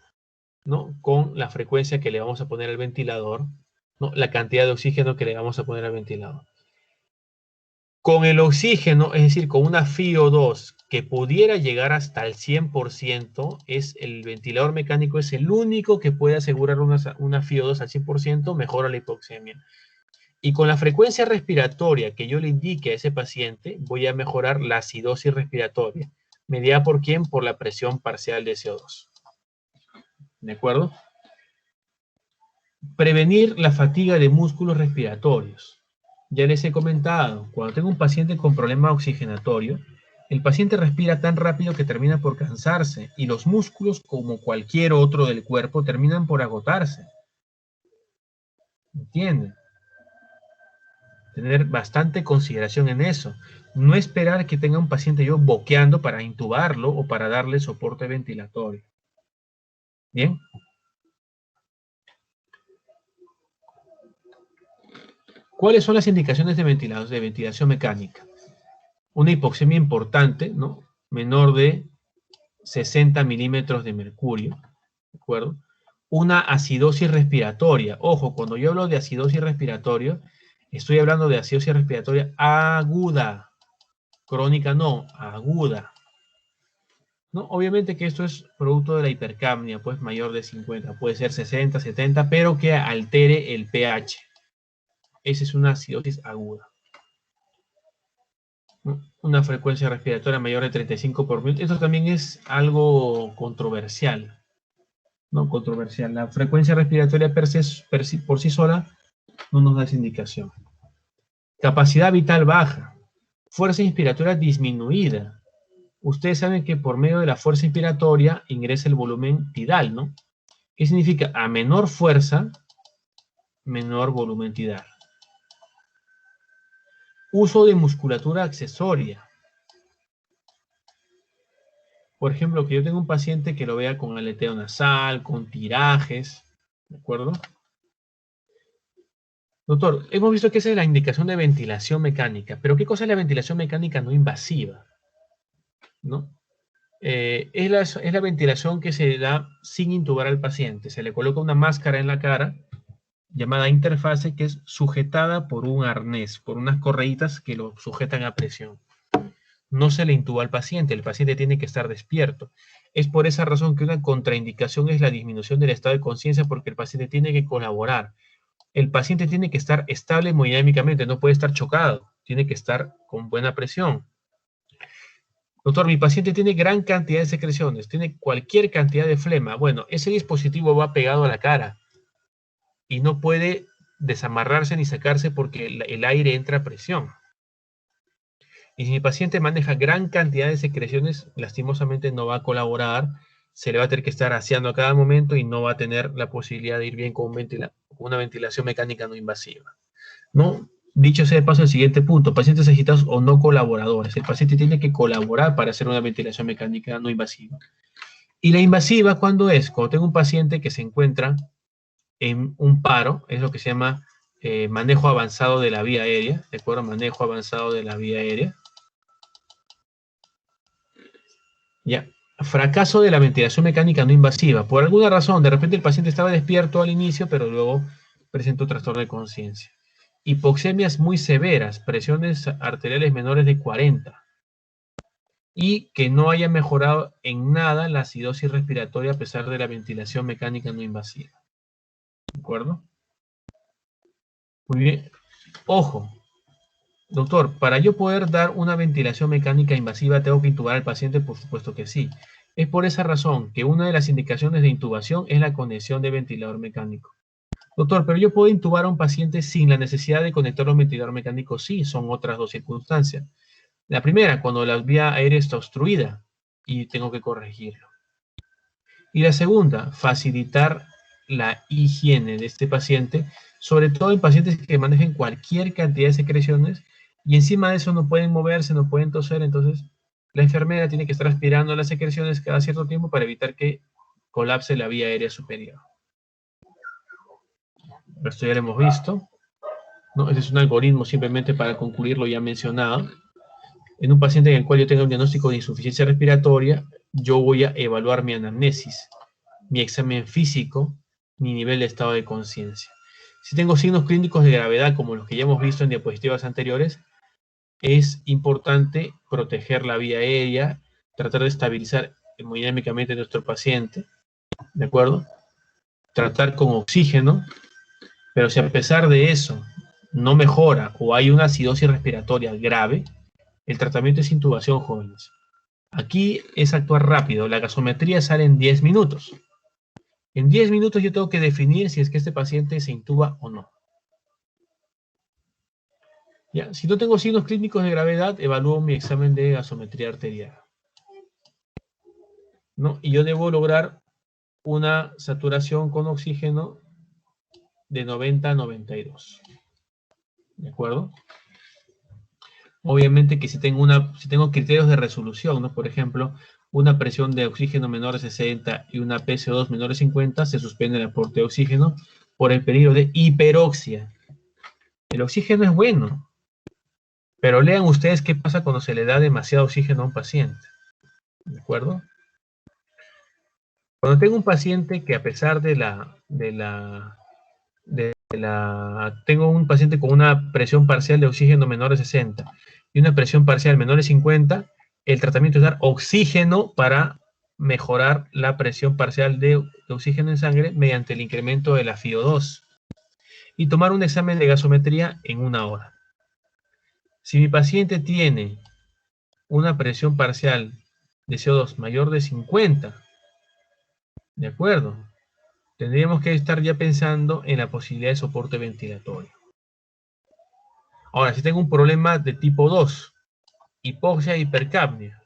¿No? Con la frecuencia que le vamos a poner al ventilador, ¿no? La cantidad de oxígeno que le vamos a poner al ventilador. Con el oxígeno, es decir, con una FiO2 que pudiera llegar hasta el 100%, el ventilador mecánico es el único que puede asegurar una FiO2 al 100%, mejora la hipoxemia. Y con la frecuencia respiratoria que yo le indique a ese paciente, voy a mejorar la acidosis respiratoria. ¿Medida por quién? Por la presión parcial de CO2. ¿De acuerdo? Prevenir la fatiga de músculos respiratorios. Ya les he comentado, cuando tengo un paciente con problema oxigenatorio, el paciente respira tan rápido que termina por cansarse y los músculos, como cualquier otro del cuerpo, terminan por agotarse. ¿Entienden? Tener bastante consideración en eso. No esperar que tenga un paciente yo boqueando para intubarlo o para darle soporte ventilatorio. ¿Bien? ¿Cuáles son las indicaciones de ventilación mecánica? Una hipoxemia importante, ¿no? Menor de 60 milímetros de mercurio, ¿de acuerdo? Una acidosis respiratoria. Ojo, cuando yo hablo de acidosis respiratoria, estoy hablando de acidosis respiratoria aguda. Crónica no, aguda. ¿No? Obviamente que esto es producto de la hipercapnia, pues mayor de 50, puede ser 60, 70, pero que altere el pH. Esa es una acidosis aguda. Una frecuencia respiratoria mayor de 35 por minuto. Esto también es algo controversial. ¿No? Controversial. La frecuencia respiratoria por sí sola no nos da esa indicación. Capacidad vital baja. Fuerza inspiratoria disminuida. Ustedes saben que por medio de la fuerza inspiratoria ingresa el volumen tidal, ¿no? ¿Qué significa? A menor fuerza, menor volumen tidal. Uso de musculatura accesoria. Por ejemplo, que yo tengo un paciente que lo vea con aleteo nasal, con tirajes, ¿de acuerdo? Doctor, hemos visto que esa es la indicación de ventilación mecánica, pero ¿qué cosa es la ventilación mecánica no invasiva? ¿No? Es la ventilación que se da sin intubar al paciente. Se le coloca una máscara en la cara, llamada interfase, que es sujetada por un arnés, por unas correitas que lo sujetan a presión. No se le intuba al paciente, el paciente tiene que estar despierto. Es por esa razón que una contraindicación es la disminución del estado de conciencia, porque el paciente tiene que colaborar. El paciente tiene que estar estable hemodinámicamente, no puede estar chocado, tiene que estar con buena presión. Doctor, mi paciente tiene gran cantidad de secreciones, tiene cualquier cantidad de flema. Bueno, ese dispositivo va pegado a la cara y no puede desamarrarse ni sacarse porque el aire entra a presión. Y si mi paciente maneja gran cantidad de secreciones, lastimosamente no va a colaborar, se le va a tener que estar aseando a cada momento y no va a tener la posibilidad de ir bien con una ventilación mecánica no invasiva. ¿No? Dicho sea de paso, el siguiente punto, pacientes agitados o no colaboradores. El paciente tiene que colaborar para hacer una ventilación mecánica no invasiva. Y la invasiva, ¿cuándo es? Cuando tengo un paciente que se encuentra en un paro, es lo que se llama manejo avanzado de la vía aérea, ¿de acuerdo? Manejo avanzado de la vía aérea. Ya. Fracaso de la ventilación mecánica no invasiva. Por alguna razón, de repente el paciente estaba despierto al inicio, pero luego presentó trastorno de conciencia. Hipoxemias muy severas, presiones arteriales menores de 40. Y que no haya mejorado en nada la acidosis respiratoria a pesar de la ventilación mecánica no invasiva. ¿De acuerdo? Muy bien. Ojo. Doctor, para yo poder dar una ventilación mecánica invasiva, ¿tengo que intubar al paciente? Por supuesto que sí. Es por esa razón que una de las indicaciones de intubación es la conexión de ventilador mecánico. Doctor, pero yo puedo intubar a un paciente sin la necesidad de conectar un ventilador mecánico. Sí, son otras dos circunstancias. La primera, cuando la vía aérea está obstruida y tengo que corregirlo. Y la segunda, facilitar la higiene de este paciente, sobre todo en pacientes que manejen cualquier cantidad de secreciones y encima de eso no pueden moverse, no pueden toser, entonces la enfermera tiene que estar aspirando las secreciones cada cierto tiempo para evitar que colapse la vía aérea superior. Esto ya lo hemos visto, ¿no? Ese es un algoritmo simplemente para concluir lo ya mencionado. En un paciente en el cual yo tenga un diagnóstico de insuficiencia respiratoria, yo voy a evaluar mi anamnesis, mi examen físico, mi nivel de estado de conciencia. Si tengo signos clínicos de gravedad, como los que ya hemos visto en diapositivas anteriores, es importante proteger la vía aérea, tratar de estabilizar hemodinámicamente a nuestro paciente, ¿de acuerdo? Tratar con oxígeno, pero si a pesar de eso no mejora o hay una acidosis respiratoria grave, el tratamiento es intubación, jóvenes. Aquí es actuar rápido. La gasometría sale en 10 minutos. En 10 minutos yo tengo que definir si es que este paciente se intuba o no. Ya, si no tengo signos clínicos de gravedad, evalúo mi examen de gasometría arterial, ¿no? Y yo debo lograr una saturación con oxígeno de 90 a 92. ¿De acuerdo? Obviamente que si tengo criterios de resolución, ¿no? Por ejemplo, una presión de oxígeno menor de 60 y una PCO2 menor de 50, se suspende el aporte de oxígeno por el peligro de hiperoxia. El oxígeno es bueno, pero lean ustedes qué pasa cuando se le da demasiado oxígeno a un paciente. ¿De acuerdo? Cuando tengo un paciente que a pesar tengo un paciente con una presión parcial de oxígeno menor de 60 y una presión parcial menor de 50, el tratamiento es dar oxígeno para mejorar la presión parcial de oxígeno en sangre mediante el incremento de la FiO2 y tomar un examen de gasometría en 1 hora. Si mi paciente tiene una presión parcial de CO2 mayor de 50, ¿de acuerdo? Tendríamos que estar ya pensando en la posibilidad de soporte ventilatorio. Ahora, si tengo un problema de tipo 2, hipoxia e hipercapnia,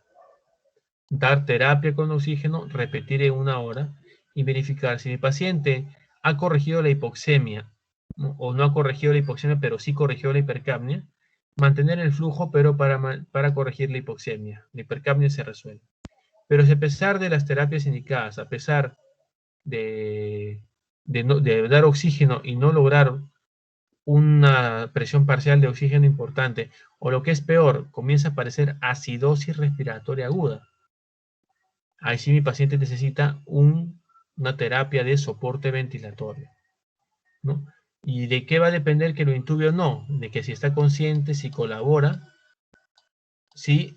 dar terapia con oxígeno, repetir en 1 hora y verificar si mi paciente ha corregido la hipoxemia, ¿no? O no ha corregido la hipoxemia, pero sí corrigió la hipercapnia, mantener el flujo, pero para corregir la hipoxemia. La hipercapnia se resuelve. Pero si a pesar de las terapias indicadas, a pesar de dar oxígeno y no lograr una presión parcial de oxígeno importante, o lo que es peor, comienza a aparecer acidosis respiratoria aguda, ahí sí mi paciente necesita una terapia de soporte ventilatorio, ¿no? ¿Y de qué va a depender que lo intube o no? De que si está consciente, si colabora, si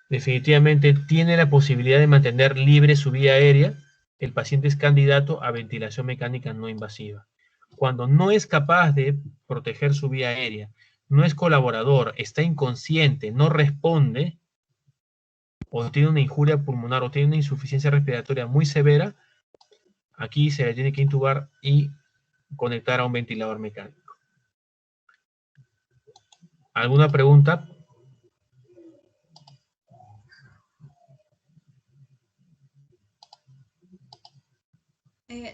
definitivamente tiene la posibilidad de mantener libre su vía aérea, el paciente es candidato a ventilación mecánica no invasiva. Cuando no es capaz de proteger su vía aérea, no es colaborador, está inconsciente, no responde, o tiene una injuria pulmonar o tiene una insuficiencia respiratoria muy severa, aquí se le tiene que intubar y conectar a un ventilador mecánico. ¿Alguna pregunta?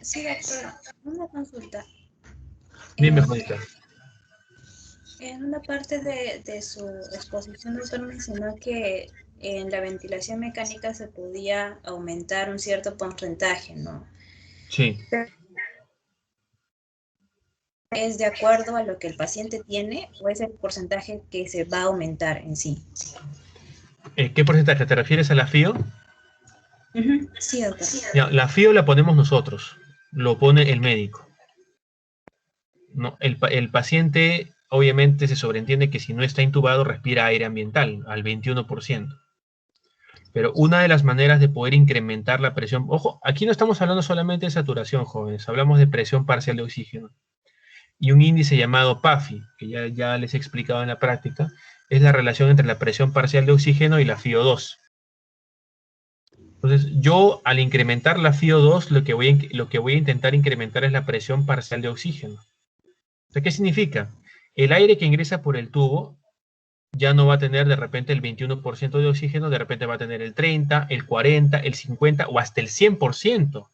Sí, doctor, una consulta. Dime, Eh, Juanita. en una parte de su exposición, doctor, mencionó que en la ventilación mecánica se podía aumentar un cierto porcentaje, ¿no? Sí. ¿Es de acuerdo a lo que el paciente tiene o es el porcentaje que se va a aumentar en sí? ¿Qué porcentaje? ¿Te refieres a la FIO? Ujú, sí, doctor. Ya, la FIO la ponemos nosotros, lo pone el médico. No, el paciente obviamente se sobreentiende que si no está intubado respira aire ambiental al 21%. Pero una de las maneras de poder incrementar la presión, ojo, aquí no estamos hablando solamente de saturación, jóvenes, hablamos de presión parcial de oxígeno. Y un índice llamado PAFI, que ya les he explicado en la práctica, es la relación entre la presión parcial de oxígeno y la FiO2. Entonces, yo al incrementar la FiO2, lo que voy a intentar incrementar es la presión parcial de oxígeno. O sea, ¿qué significa? El aire que ingresa por el tubo ya no va a tener de repente el 21% de oxígeno, de repente va a tener el 30, el 40, el 50 o hasta el 100%.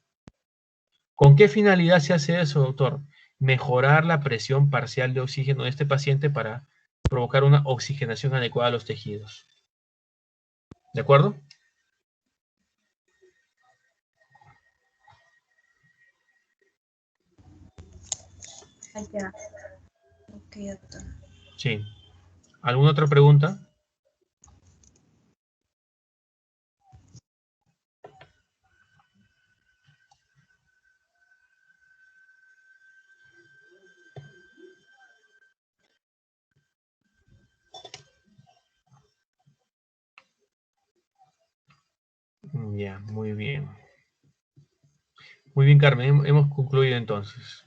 ¿Con qué finalidad se hace eso, doctor? Mejorar la presión parcial de oxígeno de este paciente para provocar una oxigenación adecuada a los tejidos. ¿De acuerdo? Ah, ya. Ok, doctor. Sí. ¿Alguna otra pregunta? Ya, muy bien. Muy bien, Carmen. Hemos concluido entonces.